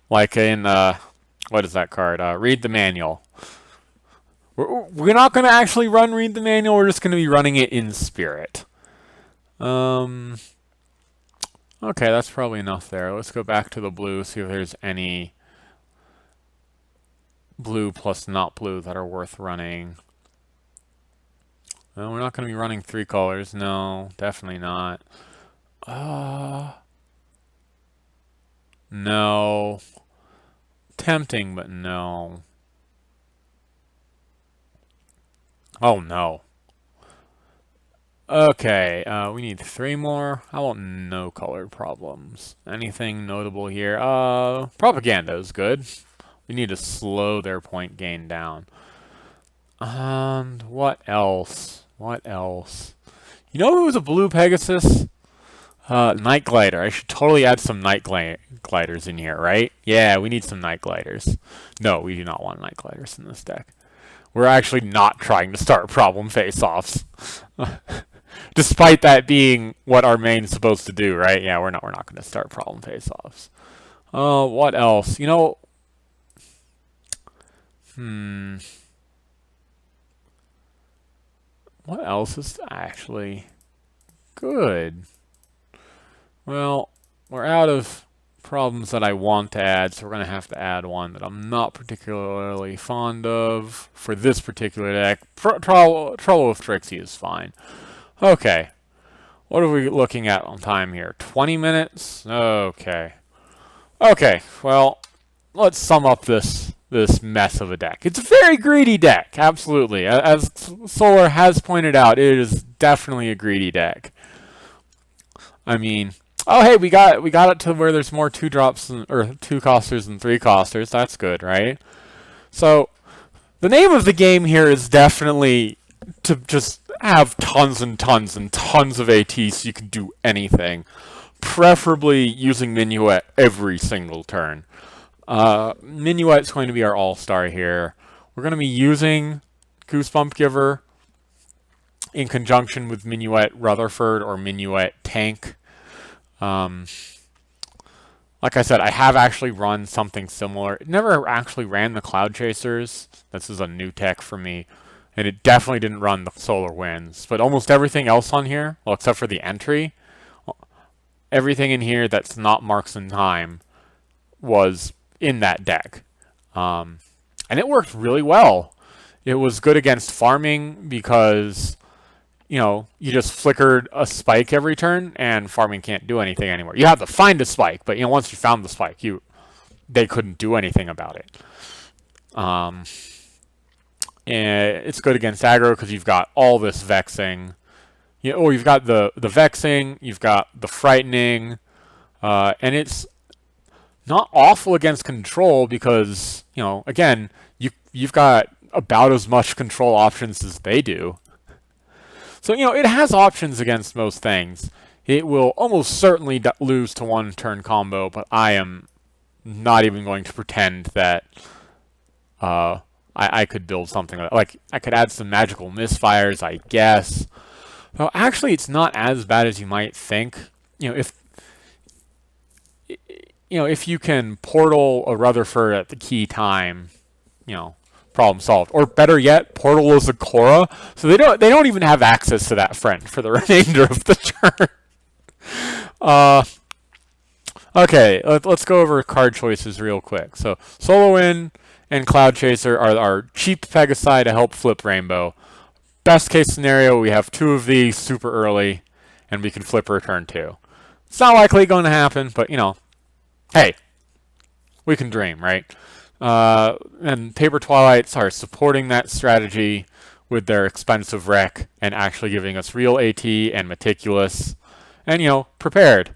like in what is that card? Read the Manual. We're not going to actually Read the Manual. We're just going to be running it in spirit. Okay, that's probably enough there. Let's go back to the blue, see if there's any blue plus not blue that are worth running. No, we're not going to be running 3 colors. No, definitely not. No. Tempting, but no. Oh, no. Okay, we need 3 more. How about no colored problems? Anything notable here? Propaganda is good. We need to slow their point gain down. And what else? What else? You know who's a blue Pegasus? Night Glider. I should totally add some Night Gliders in here, right? Yeah, we need some Night Gliders. No, we do not want Night Gliders in this deck. We're actually not trying to start problem face-offs. Despite that being what our main is supposed to do, right? Yeah, we're not going to start problem face-offs. What else? You know, what else is actually good? Well, we're out of problems that I want to add, so we're going to have to add one that I'm not particularly fond of for this particular deck. Trouble with Trixie is fine. Okay. What are we looking at on time here? 20 minutes? Okay. Okay, well, let's sum up this mess of a deck. It's a very greedy deck, absolutely. As Solar has pointed out, it is definitely a greedy deck. I mean, oh hey, we got it to where there's more 2-drops or 2 costers than 3 costers. That's good, right? So the name of the game here is definitely to just have tons and tons and tons of AT so you can do anything. Preferably using Minuet every single turn. Minuet's going to be our all-star here. We're going to be using Goosebump Giver in conjunction with Minuet Rutherford or Minuet Tank. Like I said, I have actually run something similar. It never actually ran the Cloud Chasers. This is a new tech for me. And it definitely didn't run the Solar Winds. But almost everything else on here, well, except for the entry, everything in here that's not Marks in Time was in that deck. And it worked really well. It was good against farming because, you just flickered a spike every turn, and farming can't do anything anymore. You have to find a spike, but once you found the spike, they couldn't do anything about it. And it's good against aggro because you've got all this vexing. You've got the vexing, you've got the frightening, and it's not awful against control because, again, you've got about as much control options as they do. So, it has options against most things. It will almost certainly lose to one turn combo, but I am not even going to pretend that I could build something like I could add some magical misfires, I guess. Well, actually, it's not as bad as you might think. If you can portal a Rutherford at the key time, problem solved. Or better yet, portal a Zakora, so they don't even have access to that friend for the remainder of the turn. Okay, let's go over card choices real quick. So Solo In and Cloud Chaser are our cheap Pegasi to help flip Rainbow. Best case scenario, we have 2 of these super early, and we can flip her turn 2. It's not likely going to happen, but hey, we can dream, right? And Paper Twilights are supporting that strategy with their expensive rec and actually giving us real AT and Meticulous and, prepared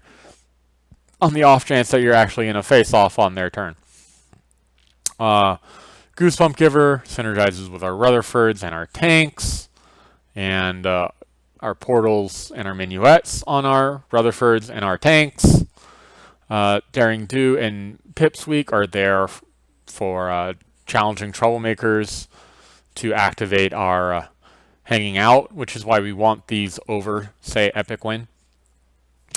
on the off chance that you're actually in a face-off on their turn. Goosebump Giver synergizes with our Rutherfords and our tanks, and our portals and our minuets on our Rutherfords and our tanks. Daring Do and Pipsqueak are there for challenging troublemakers to activate our hanging out, which is why we want these over, say, Epic Win.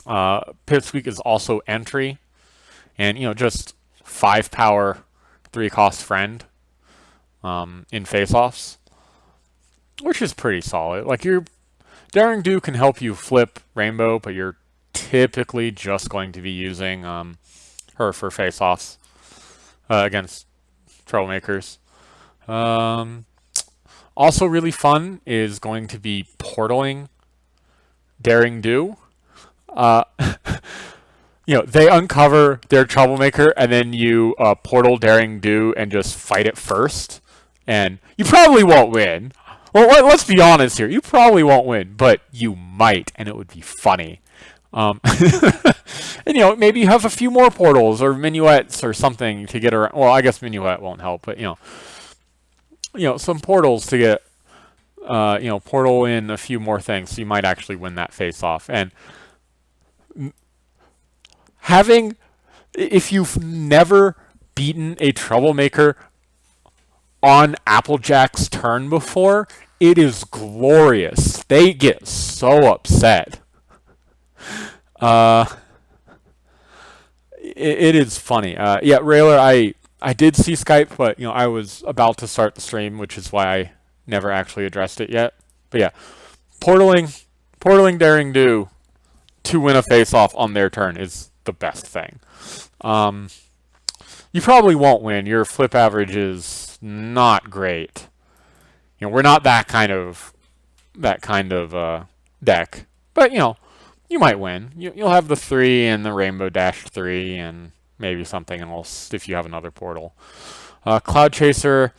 Pipsqueak is also entry, and just 5 power, 3 cost friend in face-offs, which is pretty solid. Like, your Daring Do can help you flip Rainbow, but you're typically just going to be using her for face-offs against troublemakers. Also really fun is going to be portaling Daring Do. They uncover their troublemaker, and then you portal Daring Do and just fight it first. And you probably won't win. Well, let's be honest here. You probably won't win, but you might, and it would be funny. And maybe you have a few more portals or minuets or something to get around. Well, I guess minuet won't help, but some portals to get portal in a few more things, so you might actually win that face-off. And if you've never beaten a troublemaker on Applejack's turn before, it is glorious. They get so upset. It is funny. Yeah, Railer, I did see Skype, but I was about to start the stream, which is why I never actually addressed it yet. But yeah, portaling Daring Do to win a face-off on their turn is the best thing. You probably won't win. Your flip average is not great. We're not that kind of deck, but you might win. You'll have the 3 and the Rainbow Dash 3 and maybe something else if you have another portal. Cloud Chaser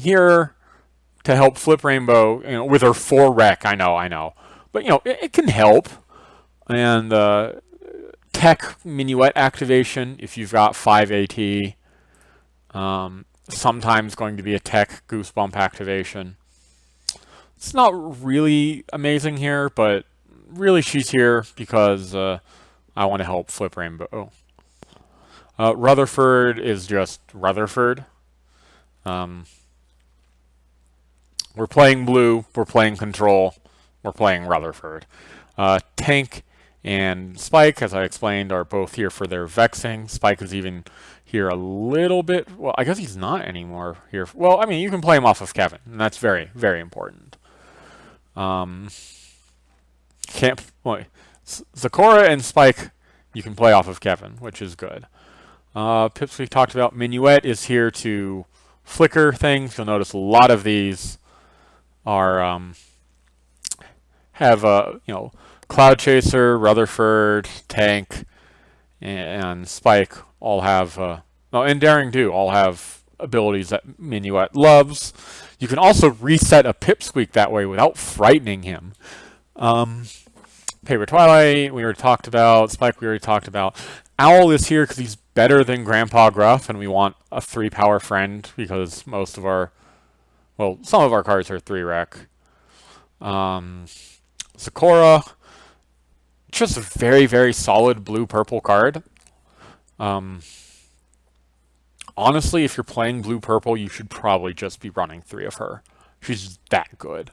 here to help flip Rainbow, with her 4 rec. I know, but it can help. And Tech Minuet activation if you've got 5 AT. Sometimes going to be a Tech Goosebump activation. It's not really amazing here, but really she's here because I want to help flip Rainbow. Rutherford is just Rutherford. We're playing blue, we're playing control, we're playing Rutherford. Tank and Spike, as I explained, are both here for their vexing. Spike is even here a little bit. Well, I guess he's not anymore here. Well, I mean, you can play him off of Kevin, and that's very, very important. Zecora and Spike you can play off of Kevin, which is good. Pips we talked about. Minuet is here to flicker things. You'll notice a lot of these are have Cloud Chaser, Rutherford, Tank, and Spike all have and Daring Do all have abilities that Minuet loves. You can also reset a Pipsqueak that way without frightening him. Paper Twilight we already talked about. Spike we already talked about. Owl is here because he's better than Grandpa Gruff, and we want a 3-power friend because some of our cards are 3-rec. Zecora, just a very, very solid blue-purple card. Honestly, if you're playing blue-purple, you should probably just be running 3 of her. She's that good.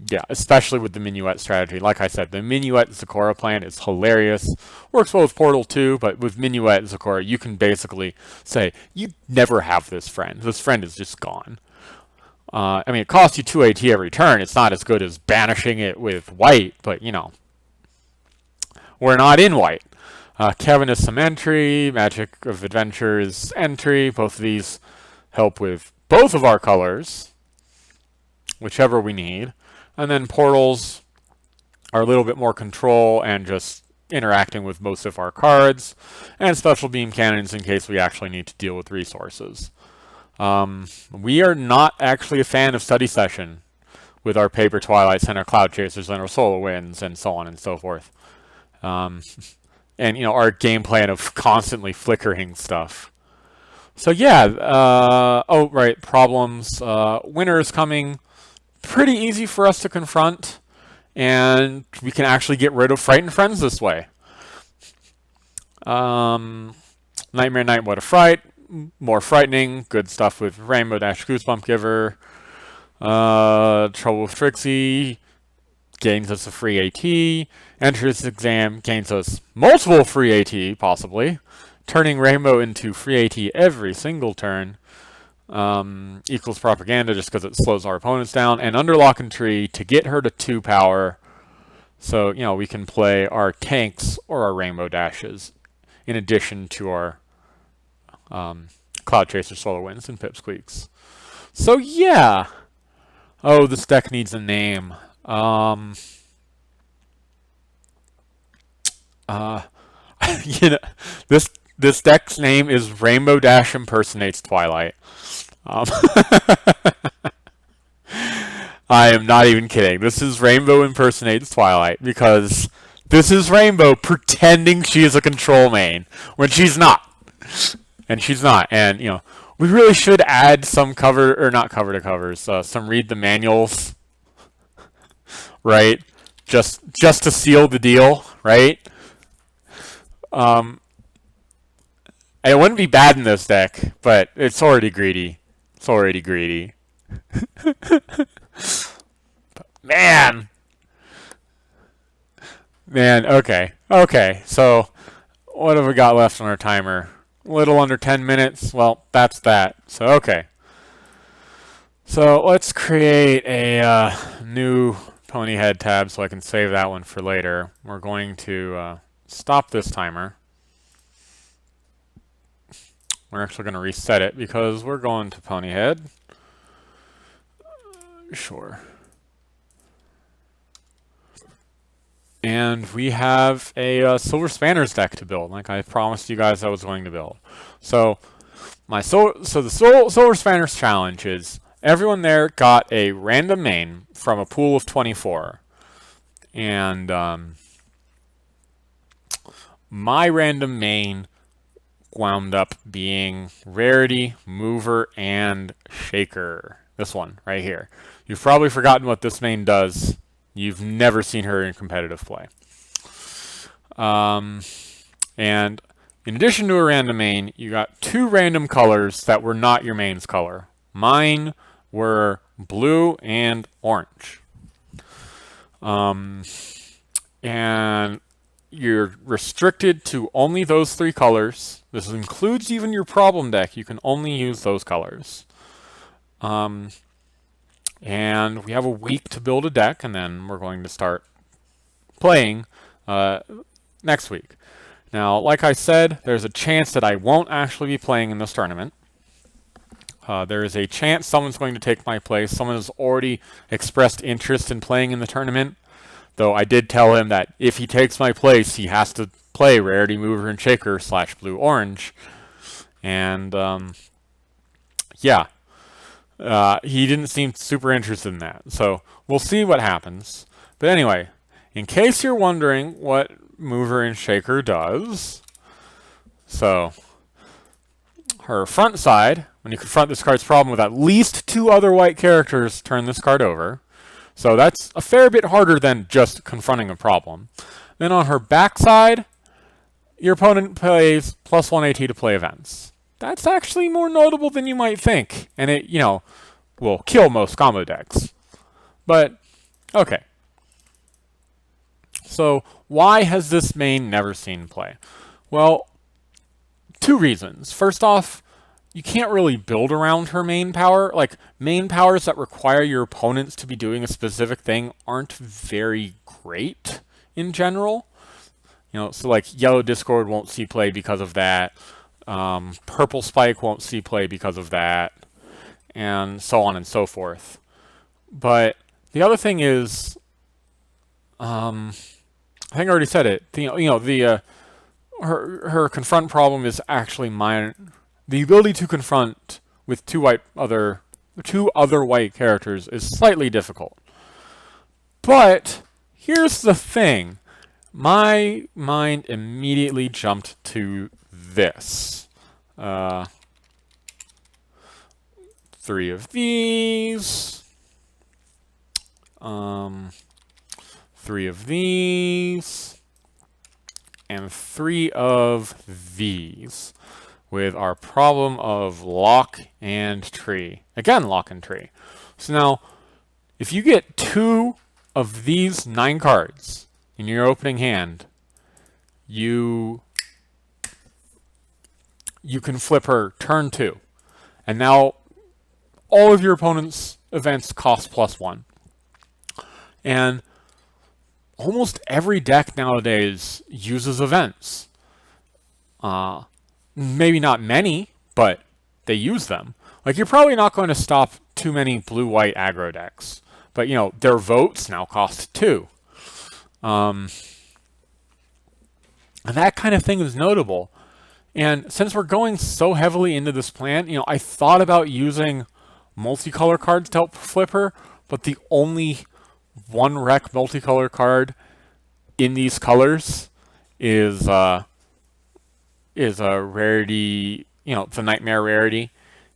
Yeah, especially with the Minuet strategy. Like I said, the Minuet Zecora plan is hilarious. Works well with Portal too, but with Minuet Zecora, you can basically say, you never have this friend. This friend is just gone. I mean, it costs you 2 AT every turn. It's not as good as banishing it with white, but, we're not in white. Kevin is some entry. Magic of Adventures entry. Both of these help with both of our colors, whichever we need. And then portals are a little bit more control and just interacting with most of our cards. And special beam cannons in case we actually need to deal with resources. We are not actually a fan of Study Session with our Paper Twilights and our Cloud Chasers and our Solar Winds and so on and so forth. And, our game plan of constantly flickering stuff. So yeah, problems. Winter is coming. Pretty easy for us to confront, and we can actually get rid of Frightened Friends this way. Nightmare Night, What a Fright, more frightening, good stuff with Rainbow Dash Goosebump Giver. Trouble with Trixie gains us a free AT. Entrance Exam gains us multiple free AT, possibly, turning Rainbow into free AT every single turn. Equals Propaganda just because it slows our opponents down, and Underlock and Tree to get her to 2 power, so we can play our tanks or our Rainbow Dashes in addition to our Cloud Chaser, Solar Winds, and Pipsqueaks. So yeah. Oh, this deck needs a name. This deck's name is Rainbow Dash Impersonates Twilight. I am not even kidding. This is Rainbow Impersonates Twilight because this is Rainbow pretending she is a control main when she's not. And she's not. And, we really should add some some read the manuals, right? Just to seal the deal, right? It wouldn't be bad in this deck, but it's already greedy. It's already greedy. Man, okay. So, what have we got left on our timer? A little under 10 minutes. Well, that's that. So, okay. So, let's create a new pony head tab so I can save that one for later. We're going to stop this timer. We're actually going to reset it because we're going to pony head. Sure. And we have a Silver Spanners deck to build, like I promised you guys I was going to build. So the Silver Spanners challenge is everyone there got a random main from a pool of 24. And my random main wound up being Rarity, Mover, and Shaker. This one right here. You've probably forgotten what this main does. You've never seen her in competitive play. And in addition to a random main, you got 2 random colors that were not your main's color. Mine were blue and orange. And you're restricted to only those 3 colors. This includes even your problem deck. You can only use those colors. And we have a week to build a deck, and then we're going to start playing next week. Now, like I said, there's a chance that I won't actually be playing in this tournament. There is a chance someone's going to take my place. Someone has already expressed interest in playing in the tournament, though I did tell him that if he takes my place, he has to play Rarity Mover and Shaker / Blue Orange. And, yeah. He didn't seem super interested in that. So, we'll see what happens. But anyway, in case you're wondering what Mover and Shaker does, so her front side, when you confront this card's problem with at least 2 other white characters, turn this card over. So that's a fair bit harder than just confronting a problem. Then on her back side, your opponent plays +1 AT to play events. That's actually more notable than you might think, and it, will kill most combo decks. But, okay. So, why has this main never seen play? Well, 2 reasons. First off, you can't really build around her main power. Like, main powers that require your opponents to be doing a specific thing aren't very great in general. So like Yellow Discord won't see play because of that. Purple Spike won't see play because of that, and so on and so forth. But the other thing is, I think I already said it. Her confront problem is actually minor. The ability to confront with 2 other white characters is slightly difficult. But here's the thing. My mind immediately jumped to this. 3 of these. 3 of these. And 3 of these. With our problem of lock and tree. Again, lock and tree. So now, if you get 2 of these 9 cards in your opening hand, you can flip her turn 2. And now all of your opponent's events cost +1. And almost every deck nowadays uses events. Maybe not many, but they use them. Like, you're probably not going to stop too many blue-white aggro decks. But, their votes now cost 2. And that kind of thing is notable. And since we're going so heavily into this plan, I thought about using multicolor cards to help flip her, but the only 1 rec multicolor card in these colors is a rarity, it's a Nightmare rarity,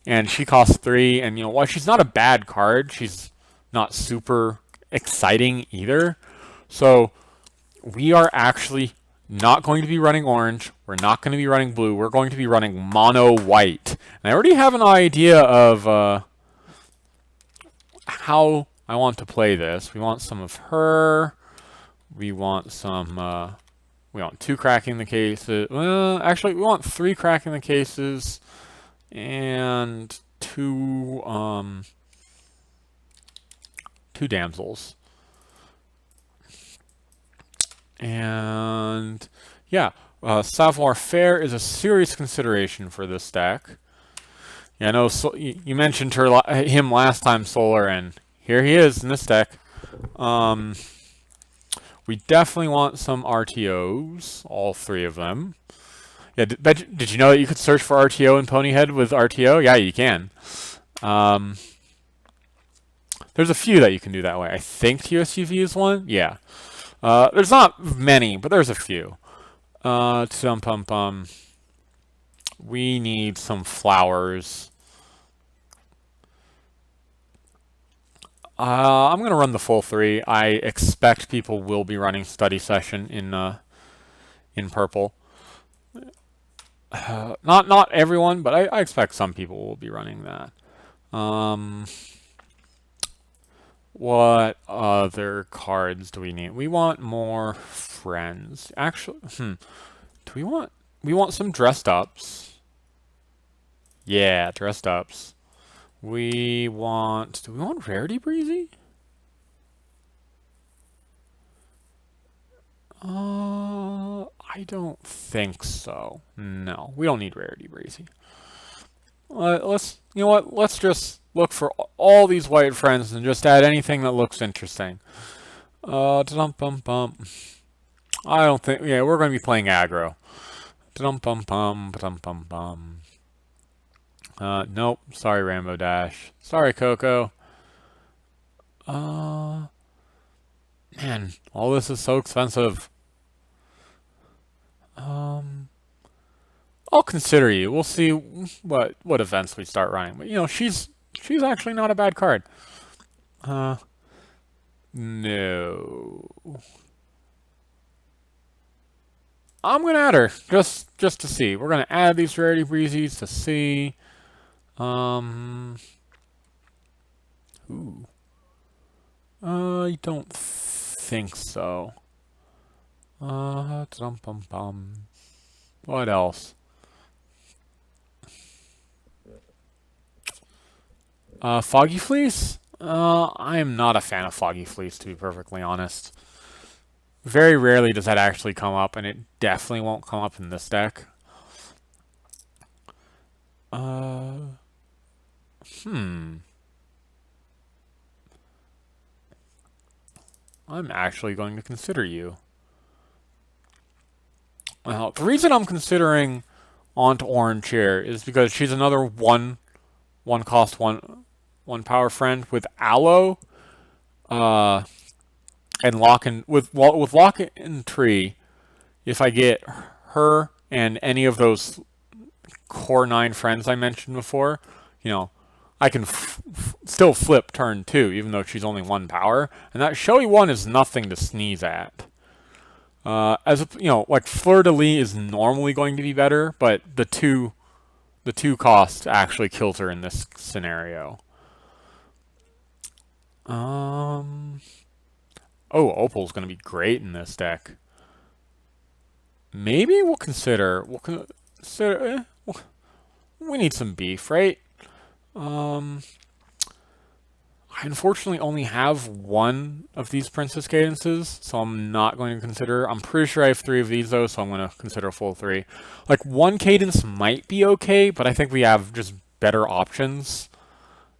and she costs 3, and while she's not a bad card, she's not super exciting either. So we are actually not going to be running orange, we're not going to be running blue, we're going to be running mono white. And I already have an idea of how I want to play this. We want some of her, we want 2 cracking the cases. Well, actually, we want 3 cracking the cases and 2 damsels. And yeah, Savoir Faire is a serious consideration for this deck. Yeah, I know you mentioned him last time, Solar, and here he is in this deck. We definitely want some RTOs, all 3 of them. Yeah, did you know that you could search for RTO in Ponyhead with RTO? Yeah, you can. There's a few that you can do that way. I think TSUV is one. Yeah. There's not many, but there's a few. We need some flowers. I'm going to run the full 3. I expect people will be running Study Session in purple. Not everyone, but I expect some people will be running that. What other cards do we need? We want more friends. Actually, do we want some dressed ups? Yeah, dressed ups. Do we want Rarity Breezy? I don't think so. No, we don't need Rarity Breezy. You know what? Let's just look for all these white friends and just add anything that looks interesting. Dum bum bum. I don't think. Yeah, we're going to be playing aggro. Dum bum bum dum bum bum. Nope. Sorry, Rambo Dash. Sorry, Coco. Man, all this is so expensive. I'll consider you. We'll see what events we start running. But you know, she's actually not a bad card. No. I'm gonna add her just to see. We're gonna add these Rarity Breezies to see. Ooh. I don't think so. Dum bum bum. What else? Foggy Fleece? I am not a fan of Foggy Fleece, to be perfectly honest. Very rarely does that actually come up, and it definitely won't come up in this deck. I'm actually going to consider you. Well, the reason I'm considering Aunt Orange here is because she's another one cost, one power friend with Aloe, and with Lock and Tree. If I get her and any of those core 9 friends I mentioned before, you know, I can still flip turn 2, even though she's only 1 power, and that showy 1 is nothing to sneeze at. Like Fleur de Lis is normally going to be better, but the two cost actually kills her in this scenario. Oh, Opal's going to be great in this deck. Maybe we'll consider. We need some beef, right? I unfortunately only have 1 of these Princess Cadences, so I'm not going to consider. I'm pretty sure I have 3 of these, though, so I'm going to consider a full 3. Like, 1 Cadence might be okay, but I think we have just better options.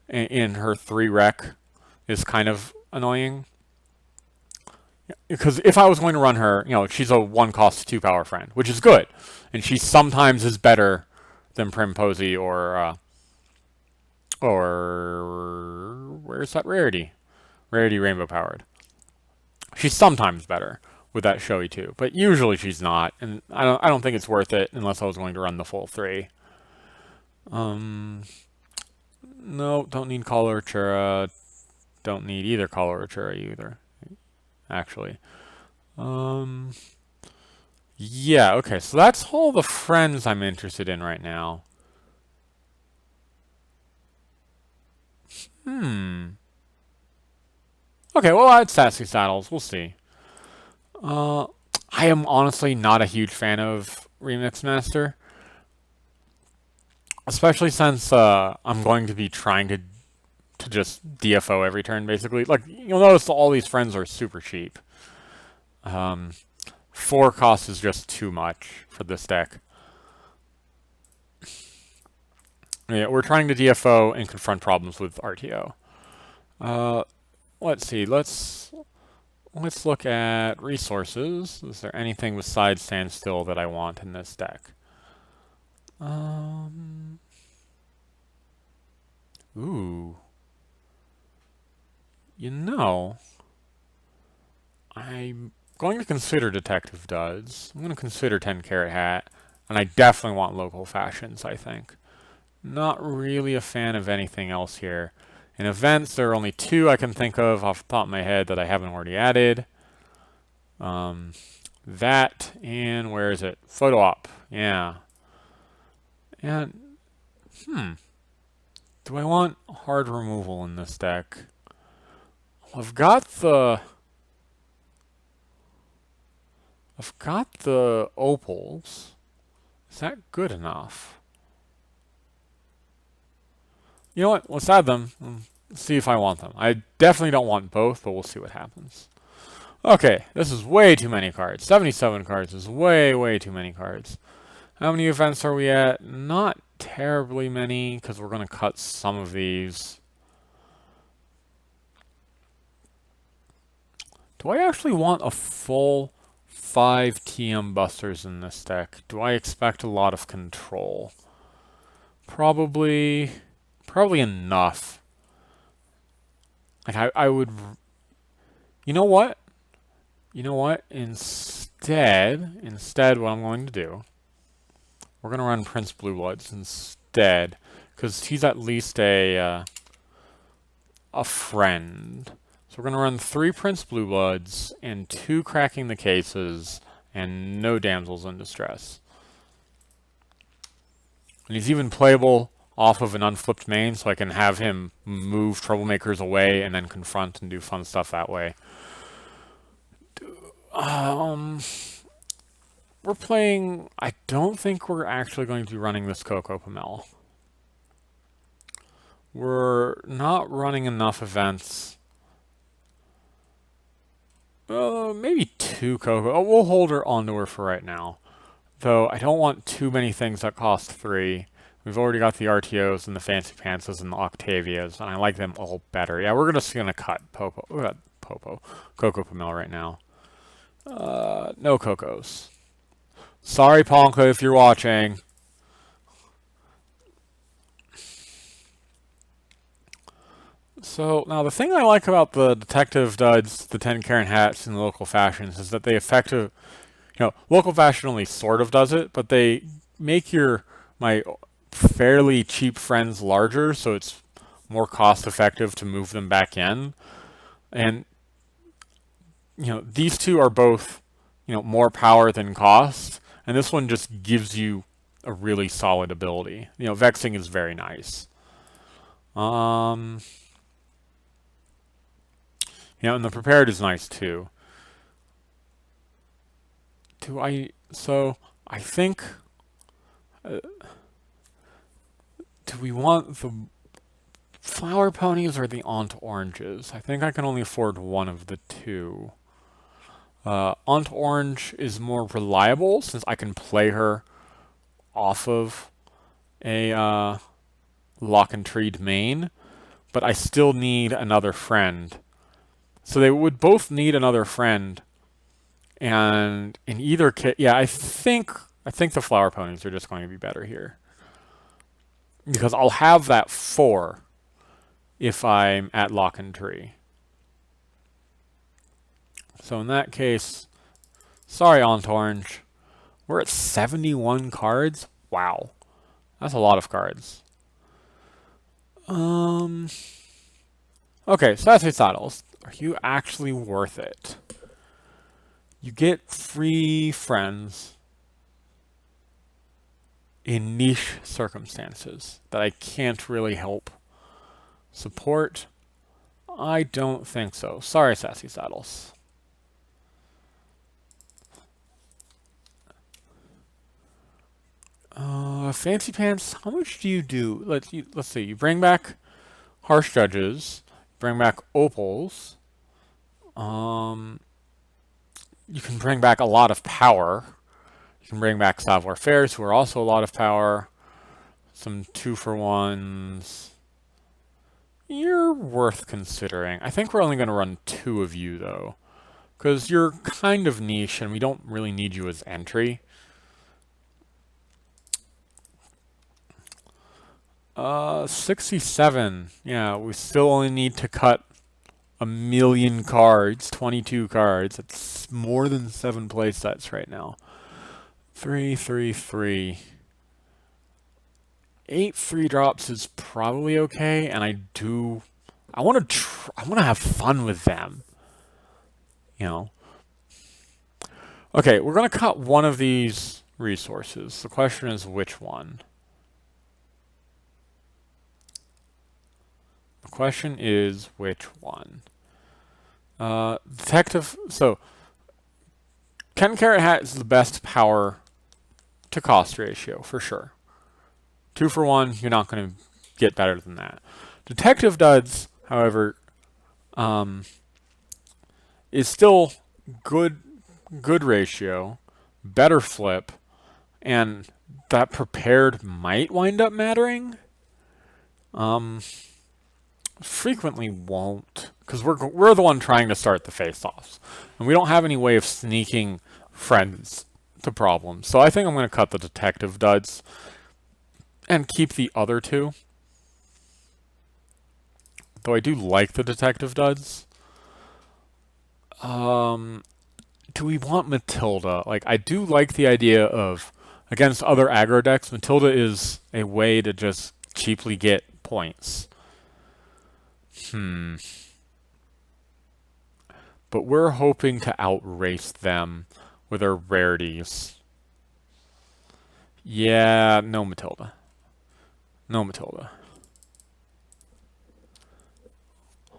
In her 3 rec is kind of annoying. Because if I was going to run her, you know, she's a 1 cost 2 power friend, which is good. And she sometimes is better than Prim Posy or where's that Rarity? Rarity Rainbow Powered. She's sometimes better with that showy 2, but usually she's not, and I don't think it's worth it unless I was going to run the full 3. No, don't need Coloratura. Don't need either Coloratura either. Actually. Yeah, okay, so that's all the friends I'm interested in right now. Okay, well, I'd Sassy Saddles. We'll see. I am honestly not a huge fan of Remix Master. Especially since I'm going to be trying to just DFO every turn, basically. Like, you'll notice all these friends are super cheap. 4 cost is just too much for this deck. Yeah, we're trying to DFO and confront problems with RTO. Let's see. Let's look at resources. Is there anything besides Standstill that I want in this deck? Ooh. You know, I'm going to consider Detective Duds. I'm going to consider 10 Carat Hat. And I definitely want Local Fashions, I think. Not really a fan of anything else here. In events, there are only 2 I can think of off the top of my head that I haven't already added. That and where is it? Photo Op. Yeah. And do I want hard removal in this deck? I've got the opals. Is that good enough? You know what? Let's add them and see if I want them. I definitely don't want both, but we'll see what happens. Okay, this is way too many cards. 77 cards is way, way too many cards. How many events are we at? Not terribly many, because we're going to cut some of these. Do I actually want a full 5 TM busters in this deck? Do I expect a lot of control? Probably enough. Like I would, you know what? Instead, what I'm going to do, we're going to run Prince Bluebloods instead, because he's at least a friend. So we're going to run 3 Prince Bluebloods and 2 Cracking the Cases and no Damsels in Distress. And he's even playable off of an unflipped main, so I can have him move Troublemakers away and then confront and do fun stuff that way. We're playing... I don't think we're actually going to be running this Coco Pamel. We're not running enough events. Maybe 2 Coco. Oh, we'll hold her onto her for right now. Though I don't want too many things that cost 3. We've already got the RTOs and the Fancy Pantses and the Octavias, and I like them all better. Yeah, we're just gonna cut Coco Pamel right now. No Cocos. Sorry, Ponka, if you're watching. So, now the thing I like about the Detective Duds, the 10 Karen hats, and the local fashions is that they local fashion only sort of does it, but they make my fairly cheap friends larger, so it's more cost effective to move them back in. And, these two are both, more power than cost, and this one just gives you a really solid ability. Vexing is very nice. And the prepared is nice too. So I think, do we want the flower ponies or the Aunt Oranges? I think I can only afford one of the two. Aunt Orange is more reliable since I can play her off of a Lock and Treed main, but I still need another friend. So they would both need another friend, and in either case, yeah, I think the flower ponies are just going to be better here, because I'll have that 4 if I'm at Lock and Tree. So in that case, sorry, Aunt Orange, we're at 71 cards. Wow, that's a lot of cards. Okay, Sassy Saddles. Are you actually worth it? You get free friends in niche circumstances that I can't really help support. I don't think so. Sorry, Sassy Saddles. Fancy Pants, how much do you do? Let's see. You bring back Harsh Judges, bring back Opals. You can bring back a lot of power. You can bring back Savoir Fairs, who are also a lot of power. Some 2-for-1s. You're worth considering. I think we're only going to run 2 of you, though, because you're kind of niche, and we don't really need you as entry. 67. Yeah, we still only need to cut 1,000,000 cards, 22 cards. That's more than 7 play sets right now. 3, 3, 3. 8 free drops is probably okay, and I want to have fun with them. Okay, we're going to cut one of these resources. The question is which one? The question is which one? Detective, so Ken Carrot Hat is the best power to cost ratio, for sure. 2-for-1, you're not going to get better than that. Detective Duds, however, is still good ratio, better flip, and that prepared might wind up mattering. Frequently won't, because we're the one trying to start the face-offs, and we don't have any way of sneaking friends to problems. So I think I'm going to cut the detective duds and keep the other two. Though I do like the detective duds. Do we want Matilda? Like, I do like the idea of, against other aggro decks, Matilda is a way to just cheaply get points. But we're hoping to outrace them with our rarities. Yeah, no Matilda. No Matilda.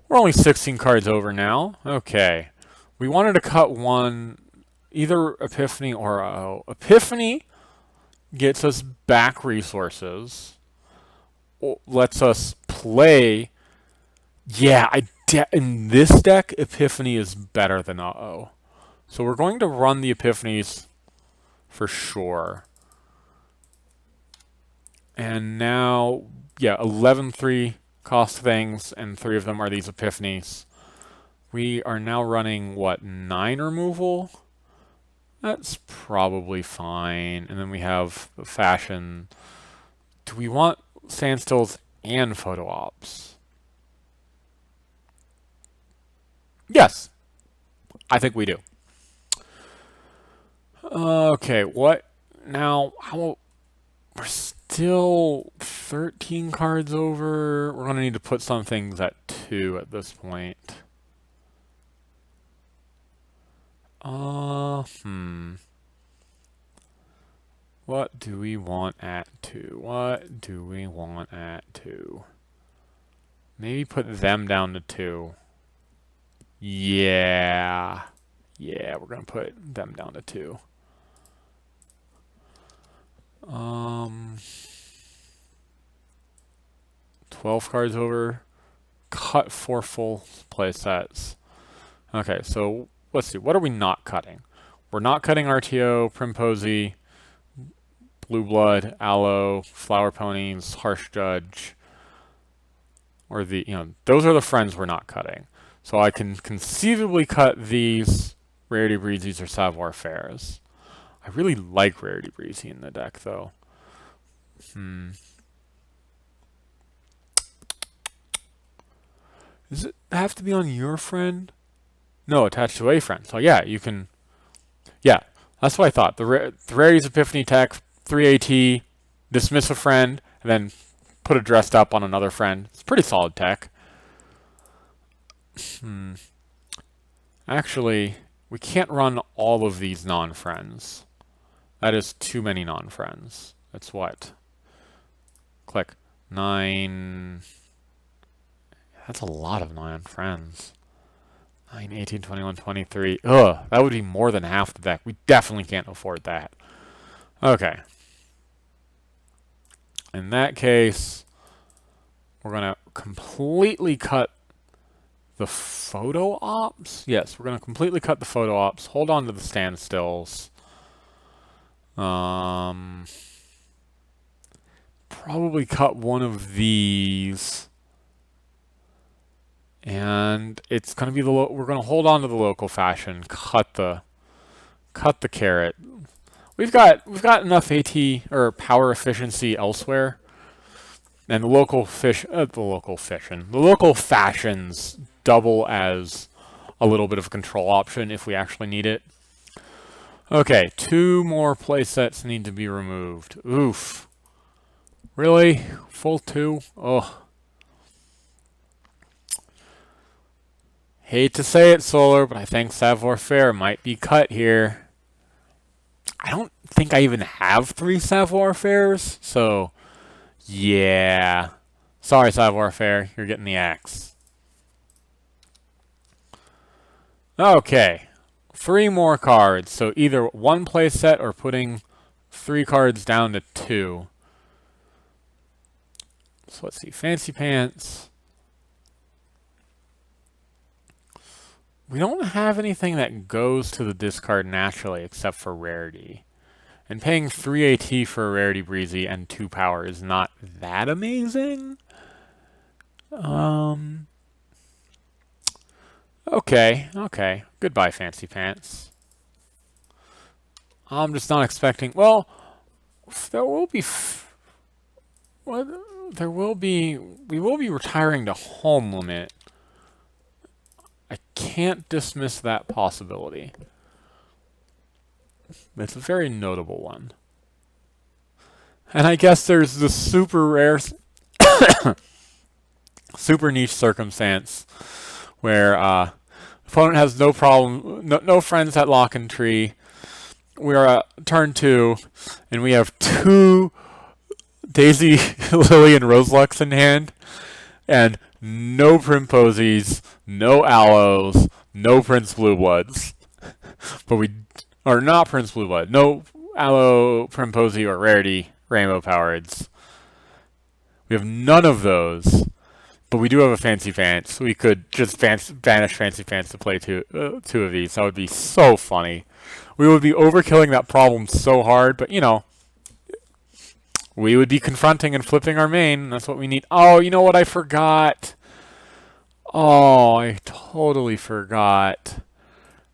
We're only 16 cards over now. Okay. We wanted to cut one, either Epiphany or Epiphany gets us back resources, lets us play. Yeah, in this deck, Epiphany is better than Uh-oh. So we're going to run the Epiphanies for sure. And now, yeah, 11-3 cost things, and 3 of them are these Epiphanies. We are now running, what, 9 removal? That's probably fine. And then we have the fashion. Do we want standstills and photo ops? Yes, I think we do. Okay, what now? We're still 13 cards over. We're gonna need to put some things at 2 at this point. What do we want at 2? What do we want at 2? Maybe put them down to 2. Yeah. Yeah, we're gonna put them down to 2. 12 cards over. Cut 4 full play sets. Okay, so let's see. What are we not cutting? We're not cutting RTO, Primposy, Blue Blood, Aloe, Flower Ponies, Harsh Judge, or those are the friends we're not cutting. So I can conceivably cut these Rarity Breezies or Savoir Fairs. I really like Rarity Breezy in the deck, though. Does it have to be on your friend? No, attached to a friend. So yeah, you can. Yeah, that's what I thought. The Rarity's Epiphany tech, 3 AT, dismiss a friend, and then put it dressed up on another friend. It's pretty solid tech. Actually, we can't run all of these non-friends. That is too many non-friends. That's what? Click. 9. That's a lot of non-friends. 9, 18, 21, 23. Ugh, that would be more than half the deck. We definitely can't afford that. Okay. In that case, we're going to completely cut the photo ops. Yes, we're going to completely cut the photo ops. Hold on to the standstills. Probably cut one of these. And it's going to be we're going to hold on to the local fashion, cut the carrot. We've got enough AT or power efficiency elsewhere, and the local fashions double as a little bit of a control option if we actually need it. Okay, 2 more play sets need to be removed. Oof. Really? Full 2? Ugh. Hate to say it, Solar, but I think Savoir Faire might be cut here. I don't think I even have 3 Savoir Fairs, so yeah. Sorry, Savoir Faire, you're getting the axe. Okay, 3 more cards, so either 1 play set or putting 3 cards down to 2. So let's see, Fancy Pants. we don't have anything that goes to the discard naturally except for rarity. And paying 3 AT for a rarity breezy and 2 power is not that amazing. Okay, okay. Goodbye, Fancy Pants. I'm just not expecting. Well, there will be. Well, there will be. We will be retiring to home limit. I can't dismiss that possibility. It's a very notable one. And I guess there's the super rare, super niche circumstance where opponent has no problem, no friends at Lock and Tree. We are at turn 2, and we have 2 Daisy, Lily, and Roselux in hand, and no Primposies, no Aloes, no Prince Bluebloods. But we are not Prince Blueblood. No Aloe, Primposie, or Rarity Rainbow Powereds. We have none of those. But we do have a Fancy Pants. We could just banish Fancy Pants to play two of these. That would be so funny. We would be overkilling that problem so hard, but you know, we would be confronting and flipping our main. That's what we need. Oh, you know what? I forgot. Oh, I totally forgot.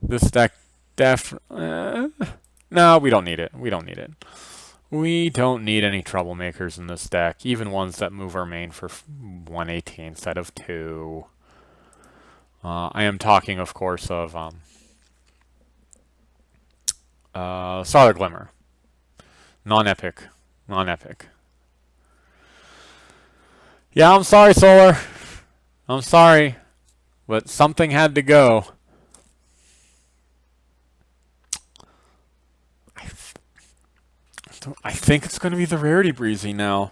This deck no, we don't need it. We don't need it. We don't need any troublemakers in this deck, even ones that move our main for 118 instead of 2. I am talking, of course, of Starlight Glimmer. Non-epic. Non-epic. Yeah, I'm sorry, Solar. I'm sorry. But something had to go. I think it's going to be the Rarity Breezy now.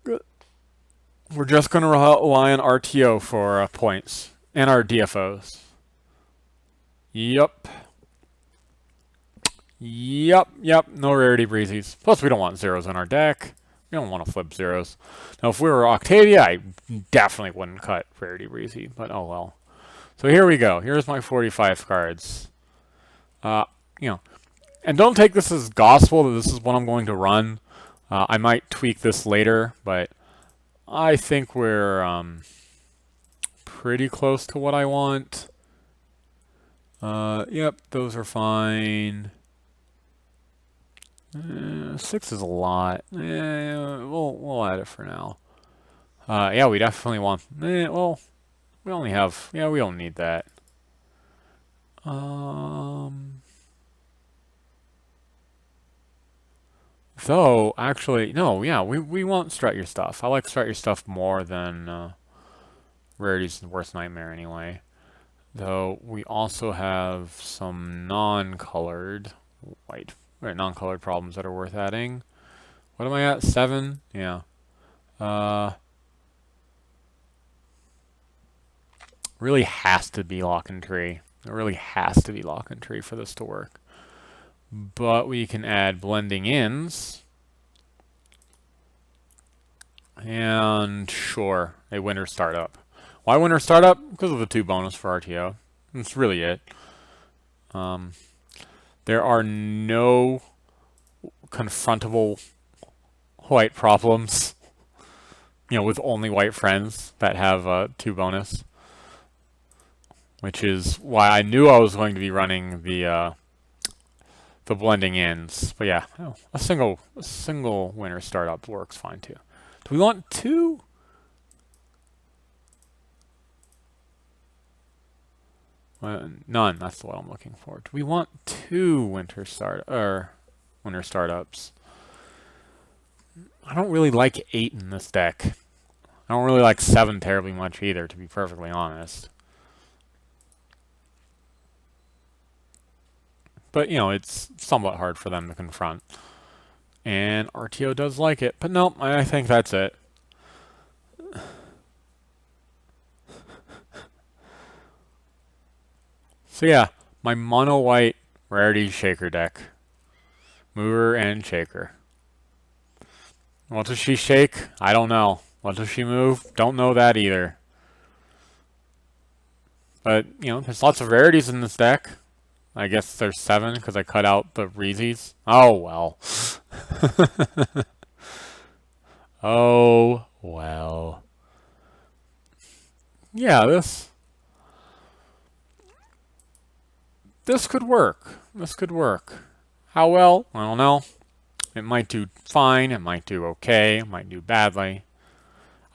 We're just going to rely on RTO for points. And our DFOs. Yup. Yup. No Rarity Breezies. Plus, we don't want zeros in our deck. We don't want to flip zeros. Now, if we were Octavia, I definitely wouldn't cut Rarity Breezy. But oh well. So here we go. Here's my 45 cards. You know. And don't take this as gospel that this is what I'm going to run. I might tweak this later, but I think we're pretty close to what I want. Yep, those are fine. 6 is a lot. We'll add it for now. Yeah, we definitely want. Well, we only have. Yeah, we don't need that. Though, actually, no, yeah, we want Strut Your Stuff. I like Strut Your Stuff more than Rarity's Worst Nightmare anyway. Though, we also have some non-colored non-colored problems that are worth adding. What am I at? 7? Yeah. Really has to be Lock and Tree. It really has to be Lock and Tree for this to work. But we can add blending ins. And sure, a winter startup. Why winter startup? Because of the 2 bonus for RTO. That's really it. There are no confrontable white problems, you know, with only white friends that have 2 bonus. Which is why I knew I was going to be running the blending ins. But yeah, a single winter startup works fine too. Do we want 2? None. That's what I'm looking for. Do we want 2 winter startups? I don't really like 8 in this deck. I don't really like 7 terribly much either, to be perfectly honest. But, you know, it's somewhat hard for them to confront. And RTO does like it. But no, I think that's it. So yeah, my mono white Rarity Shaker deck. Mover and Shaker. What does she shake? I don't know. What does she move? Don't know that either. But, you know, there's lots of rarities in this deck. I guess there's 7 because I cut out the Reezies. Oh, well. Oh, well. Yeah, this could work. This could work. How well? I don't know. It might do fine. It might do okay. It might do badly.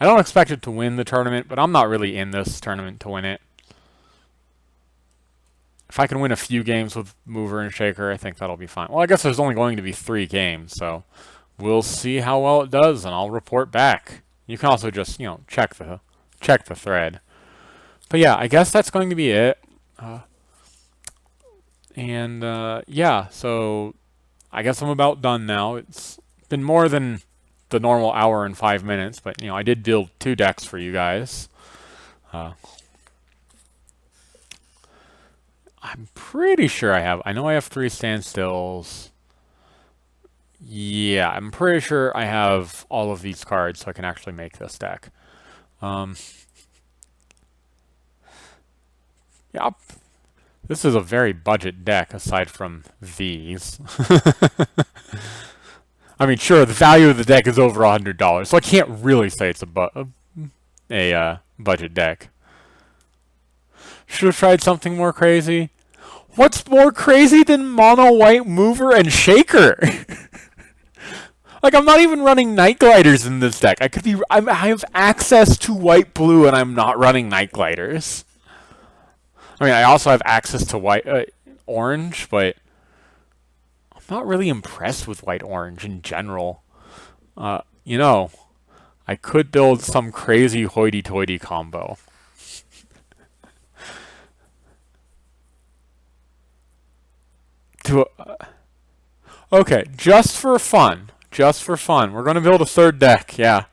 I don't expect it to win the tournament, but I'm not really in this tournament to win it. If I can win a few games with Mover and Shaker, I think that'll be fine. Well, I guess there's only going to be 3 games, so we'll see how well it does, and I'll report back. You can also just, you know, check the thread. But yeah, I guess that's going to be it. Yeah, so I guess I'm about done now. It's been more than the normal hour and 5 minutes, but, you know, I did build 2 decks for you guys. I'm pretty sure I know I have 3 standstills. Yeah, I'm pretty sure I have all of these cards, so I can actually make this deck. Yeah, this is a very budget deck, aside from these. I mean, sure, the value of the deck is over $100, so I can't really say it's a budget deck. Should have tried something more crazy. What's more crazy than mono white Mover and Shaker? Like, I'm not even running Night Gliders in this deck. I have access to white blue, and I'm not running Night Gliders. I mean, I also have access to white orange, but I'm not really impressed with white orange in general. You know, I could build some crazy hoity-toity combo. Okay, just for fun, we're going to build a 3rd deck, yeah.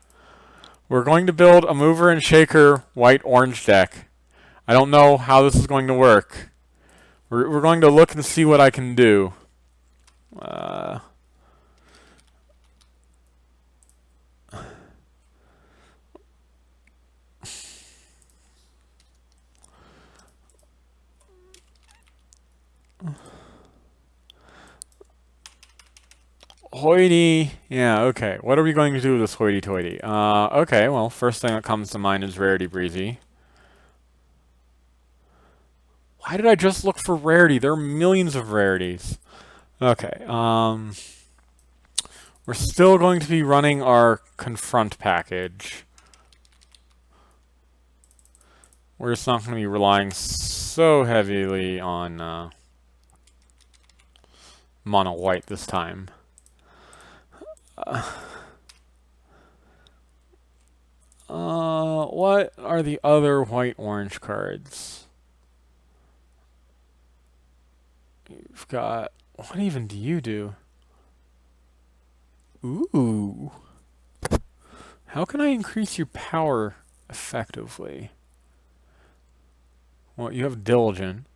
We're going to build a Mover and Shaker white-orange deck. I don't know how this is going to work. We're going to look and see what I can do. Hoity. Yeah, okay. What are we going to do with this hoity-toity? Okay, well, first thing that comes to mind is Rarity Breezy. Why did I just look for rarity? There are millions of rarities. Okay, we're still going to be running our Confront package. We're just not going to be relying so heavily on mono white this time. What are the other white-orange cards? You've got... What even do you do? Ooh. How can I increase your power effectively? Well, you have Diligent.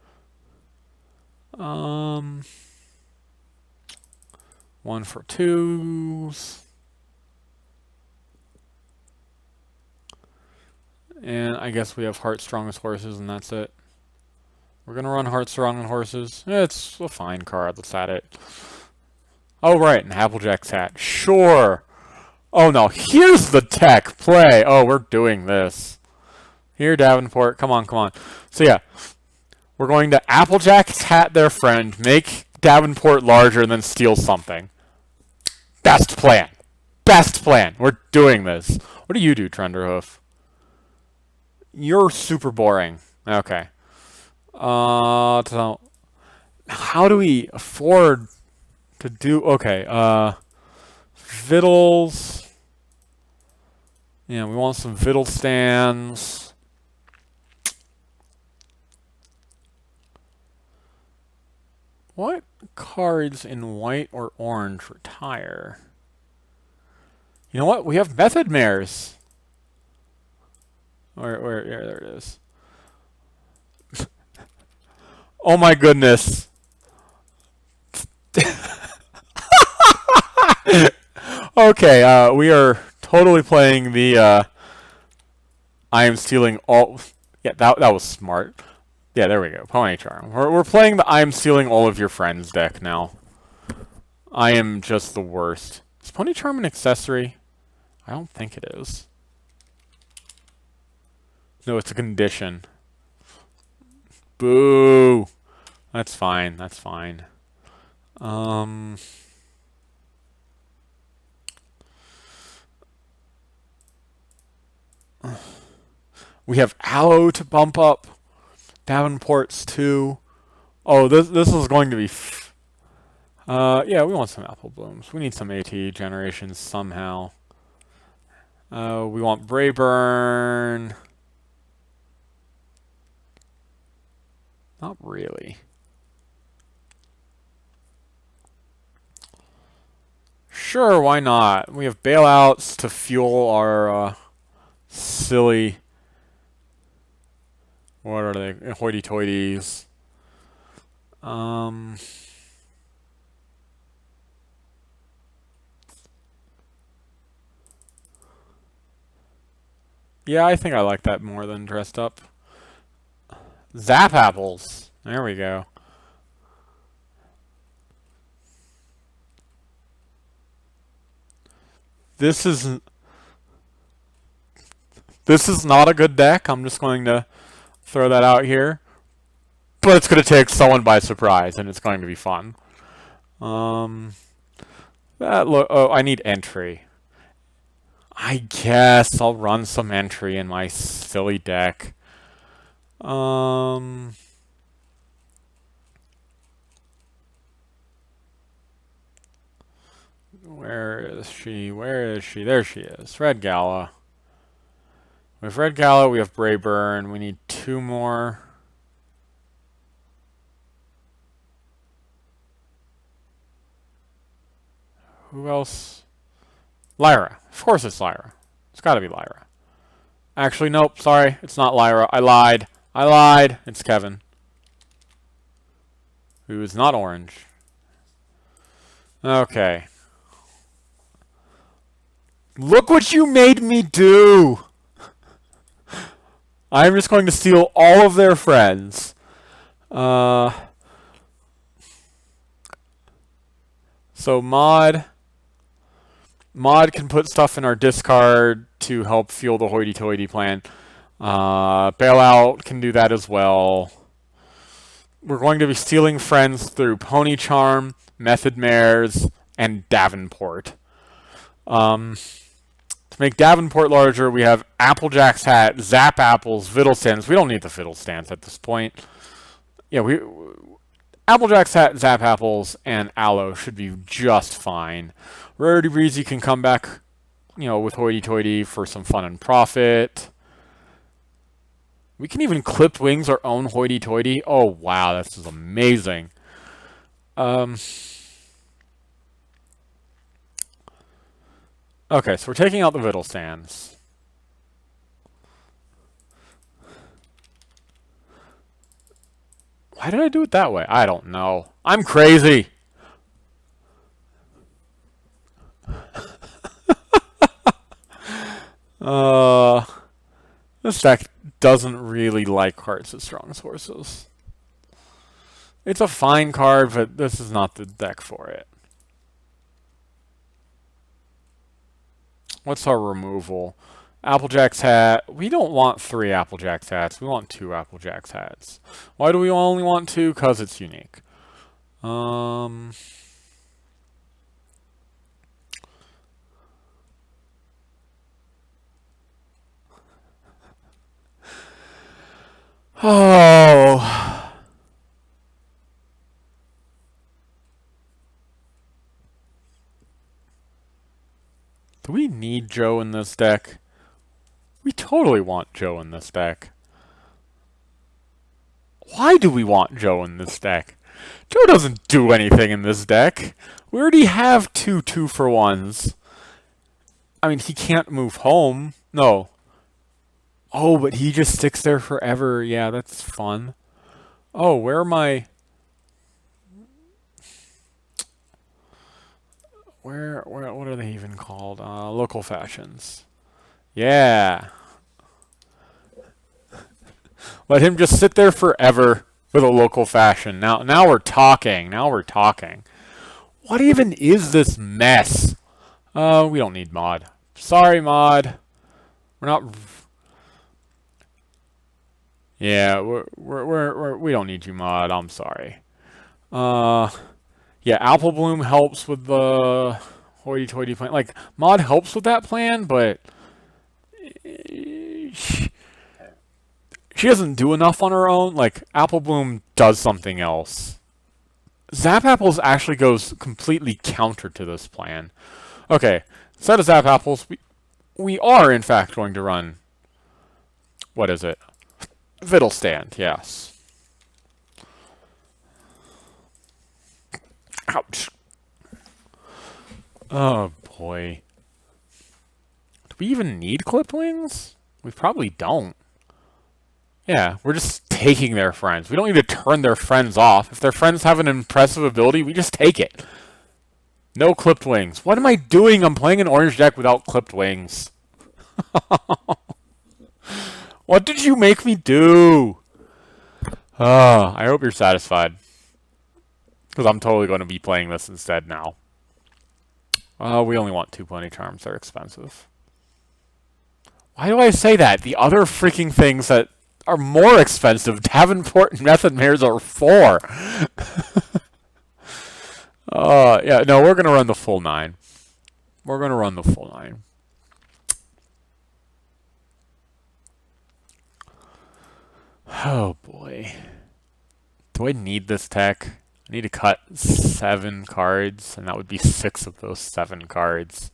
1 for 2s. And I guess we have Heartstrongest Horses, and that's it. We're going to run Heartstrong and Horses. It's a fine card. Let's add it. Oh, right, and Applejack's hat. Sure. Oh, no. Here's the tech play. Oh, we're doing this. Here, Davenport. Come on, come on. So, yeah. We're going to Applejack's hat their friend, make Davenport larger, and then steal something. Best plan. Best plan. We're doing this. What do you do, Trenderhoof? You're super boring. Okay. So how do we afford to do... Okay, Vittles. Yeah, we want some Vittle stands. What cards in white or orange retire? You know what? We have Method Mares. Where, yeah, there it is. Oh my goodness. Okay, we are totally playing the, I am stealing all... Yeah, that was smart. Yeah, there we go. Pony Charm. We're playing the I'm stealing all of your friends deck now. I am just the worst. Is Pony Charm an accessory? I don't think it is. No, it's a condition. Boo! That's fine, that's fine. We have Aloe to bump up. Davenport's too. Oh, this is going to be... yeah, we want some Apple Blooms. We need some AT generations somehow. We want Brayburn. Not really. Sure, why not? We have bailouts to fuel our silly... What are they? Hoity-toities. Yeah, I think I like that more than dressed up. Zap apples. There we go. This is not a good deck. I'm just going to throw that out here. But it's going to take someone by surprise, and it's going to be fun. Oh, I need entry. I guess I'll run some entry in my silly deck. Where is she? Where is she? There she is. Red Gala. With Red Gala, we have Brayburn. We need 2 more. Who else? Lyra. Of course it's Lyra. It's got to be Lyra. Actually, nope. Sorry. It's not Lyra. I lied. I lied. It's Kevin. Who is not orange. Okay. Look what you made me do! I'm just going to steal all of their friends. So Mod can put stuff in our discard to help fuel the hoity-toity plan. Bailout can do that as well. We're going to be stealing friends through Pony Charm, Method Mares, and Davenport. To make Davenport larger, we have Applejack's Hat, Zap Apples, Fiddlestands. We don't need the Fiddlestands at this point. Yeah, Applejack's Hat, Zap Apples, and Aloe should be just fine. Rarity Breezy can come back, with Hoity-Toity for some fun and profit. We can even Clipped Wings our own Hoity-Toity. Oh, wow, this is amazing. Okay, so we're taking out the Fiddlestands. Why did I do it that way? I don't know. I'm crazy. This deck doesn't really like cards with strong sources. It's a fine card, but this is not the deck for it. What's our removal? Applejack's Hat. We don't want 3 Applejack's Hats. We want 2 Applejack's Hats. Why do we only want 2? Because it's unique. Oh. Do we need Joe in this deck? We totally want Joe in this deck. Why do we want Joe in this deck? Joe doesn't do anything in this deck. We already have 2 2-for-1s. I mean, he can't move home. No. Oh, but he just sticks there forever. Yeah, that's fun. Oh, where am I? Where, what are they even called? Local fashions. Yeah. Let him just sit there forever with a local fashion. Now we're talking. Now we're talking. What even is this mess? We don't need mod. Sorry, mod. We're not. Yeah, we don't need you, mod. I'm sorry. Yeah, Apple Bloom helps with the hoity-toity plan. Like, mod helps with that plan, but she doesn't do enough on her own. Like, Apple Bloom does something else. Zap Apples actually goes completely counter to this plan. Okay, instead of Zap Apples, we are, in fact, going to run... What is it? Fiddle stand, yes. Ouch. Oh, boy. Do we even need clipped wings? We probably don't. Yeah, we're just taking their friends. We don't need to turn their friends off. If their friends have an impressive ability, we just take it. No clipped wings. What am I doing? I'm playing an orange deck without clipped wings. What did you make me do? I hope you're satisfied. Because I'm totally going to be playing this instead now. We only want 2 plenty charms. They're expensive. Why do I say that? The other freaking things that are more expensive, Davenport and Method Mares, are 4. Yeah, no, we're going to run the full 9. We're going to run the full 9. Oh, boy. Do I need this tech? I need to cut 7 cards, and that would be 6 of those 7 cards.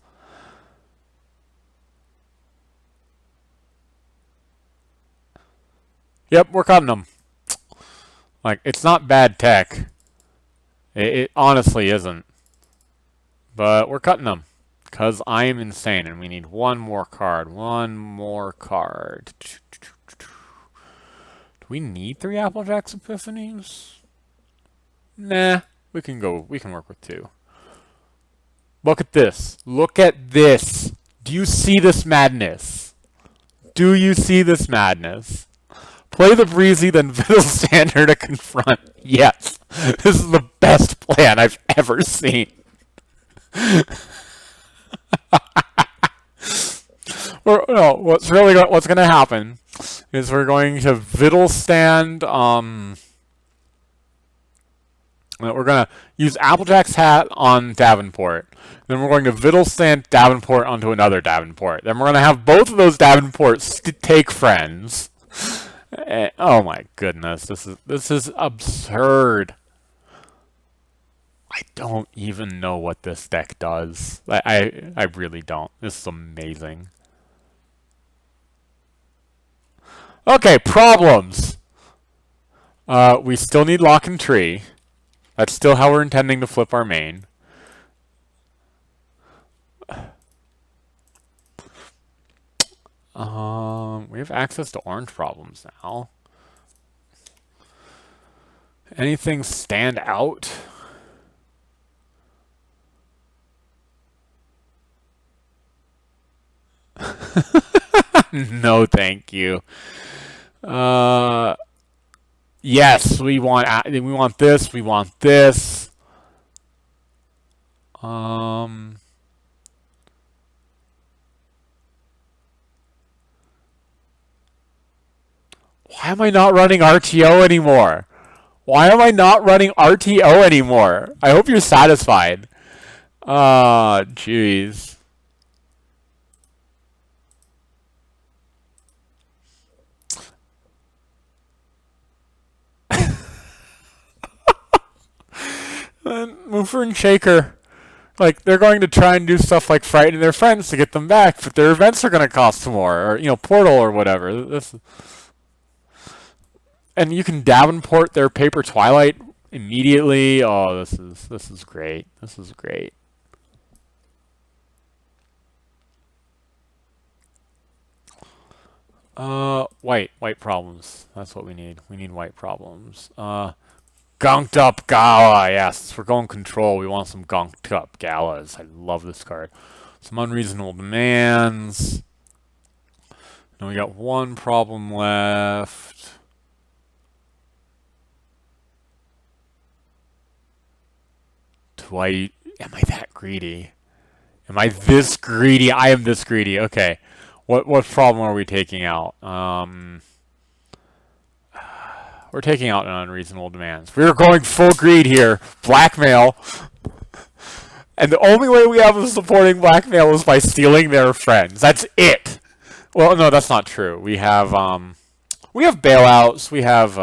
Yep, we're cutting them. Like, it's not bad tech. It honestly isn't. But we're cutting them. Because I am insane, and we need one more card. One more card. Do we need 3 Applejacks Epiphanies? Nah, we can work with 2. Look at this. Look at this. Do you see this madness? Do you see this madness? Play the Breezy, then Fiddle Standard to confront. Yes. This is the best plan I've ever seen. What's going to happen is we're going to Fiddle Stand, we're going to use Applejack's hat on Davenport. Then we're going to Fiddle Stand Davenport onto another Davenport. Then we're going to have both of those Davenports take friends. Oh my goodness, this is absurd. I don't even know what this deck does. I really don't. This is amazing. Okay, problems. We still need Lock and Tree. That's still how we're intending to flip our main. We have access to orange problems now. Anything stand out? No, thank you. Yes, we want this. We want this. Why am I not running RTO anymore? Why am I not running RTO anymore? I hope you're satisfied. Jeez. Mover and Shaker. Like, they're going to try and do stuff like frighten their friends to get them back, but their events are going to cost more, or, you know, Portal or whatever. And you can Davenport their Paper Twilight immediately. Oh, this is great. This is great. White problems. That's what we need. We need white problems. Gunked up Gala. Yes, we're going control. We want some gunked up Galas. I love this card. Some unreasonable demands. Now we got one problem left. Am I that greedy? Am I this greedy? I am this greedy. Okay. What problem are we taking out? We're taking out unreasonable demands. We're going full greed here. Blackmail. And the only way we have of supporting blackmail is by stealing their friends. That's it. Well, no, that's not true. We have bailouts. We have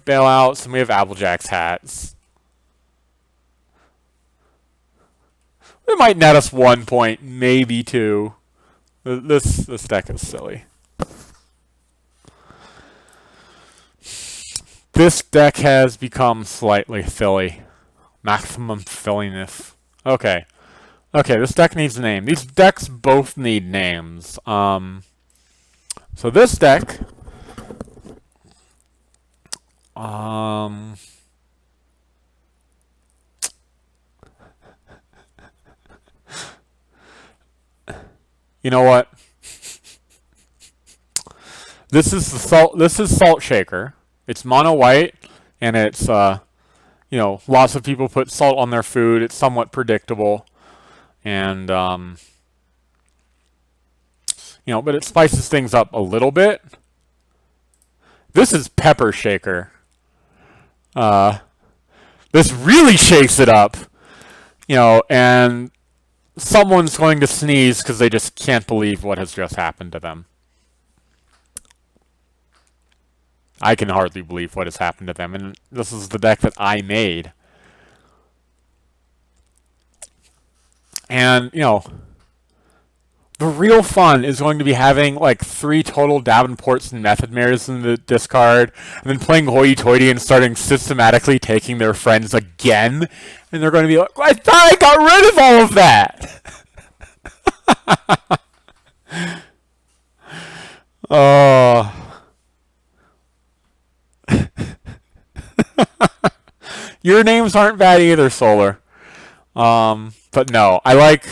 bailouts, and we have Applejack's hats. It might net us 1 point, maybe 2. This deck is silly. This deck has become slightly silly. Maximum silliness. Okay. Okay, this deck needs a name. These decks both need names. So this deck... You know what? This is Salt Shaker. It's mono white, and it's you know, lots of people put salt on their food. It's somewhat predictable, and you know, but it spices things up a little bit. This is Pepper Shaker. This really shakes it up, you know, and someone's going to sneeze because they just can't believe what has just happened to them. I can hardly believe what has happened to them, and this is the deck that I made. And, you know, the real fun is going to be having like 3 total Davenports and Method Mares in the discard, and then playing hoity-toity and starting systematically taking their friends again, and they're going to be like, I thought I got rid of all of that! Oh... Your names aren't bad either, Solar. But no, I like...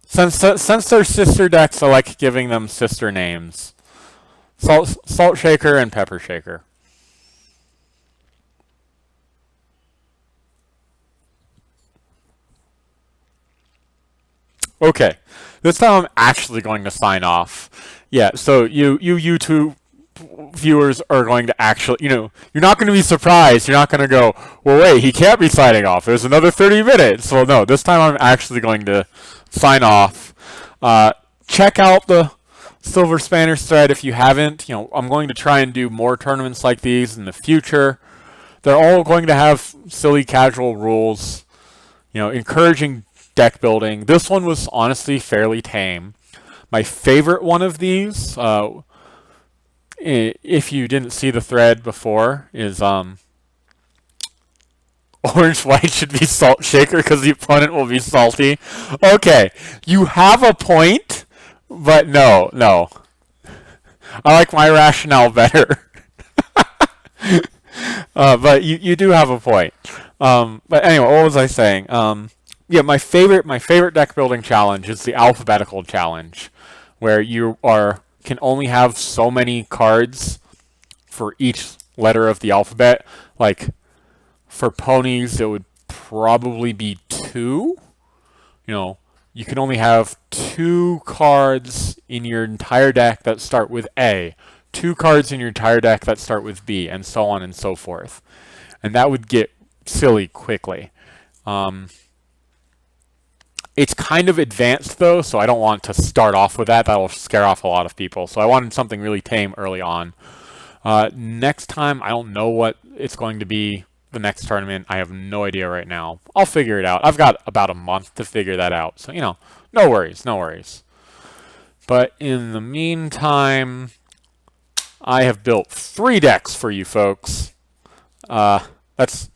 Since they're sister decks, I like giving them sister names. Salt Shaker and Pepper Shaker. Okay, this time I'm actually going to sign off. Yeah, so you YouTube viewers are going to actually, you know, you're not going to be surprised. You're not going to go, well, wait, he can't be signing off. There's another 30 minutes. Well, no, this time I'm actually going to sign off. Check out the Silver Spanish thread if you haven't. You know, I'm going to try and do more tournaments like these in the future. They're all going to have silly casual rules, you know, encouraging deck building. This one was honestly fairly tame. My favorite one of these, if you didn't see the thread before, is orange white should be Salt Shaker because the opponent will be salty. Okay, you have a point, but no. I like my rationale better. But you do have a point. But anyway, what was I saying? Yeah, my favorite deck building challenge is the alphabetical challenge, where you can only have so many cards for each letter of the alphabet. Like, for ponies, it would probably be 2. You know, you can only have 2 cards in your entire deck that start with A, 2 cards in your entire deck that start with B, and so on and so forth. And that would get silly quickly. It's kind of advanced, though, so I don't want to start off with that. That will scare off a lot of people. So I wanted something really tame early on. Next time, I don't know what it's going to be. The next tournament, I have no idea right now. I'll figure it out. I've got about a month to figure that out. So, you know, no worries. But in the meantime, I have built 3 decks for you folks. That's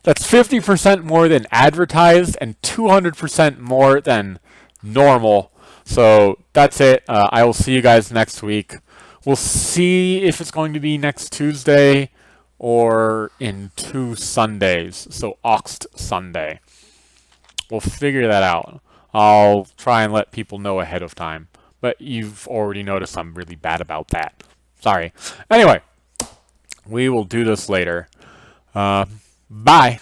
50% more than advertised and 200% more than normal. So that's it. I will see you guys next week. We'll see if it's going to be next Tuesday or in 2 Sundays. So Oxt Sunday. We'll figure that out. I'll try and let people know ahead of time. But you've already noticed I'm really bad about that. Sorry. Anyway, we will do this later. Bye.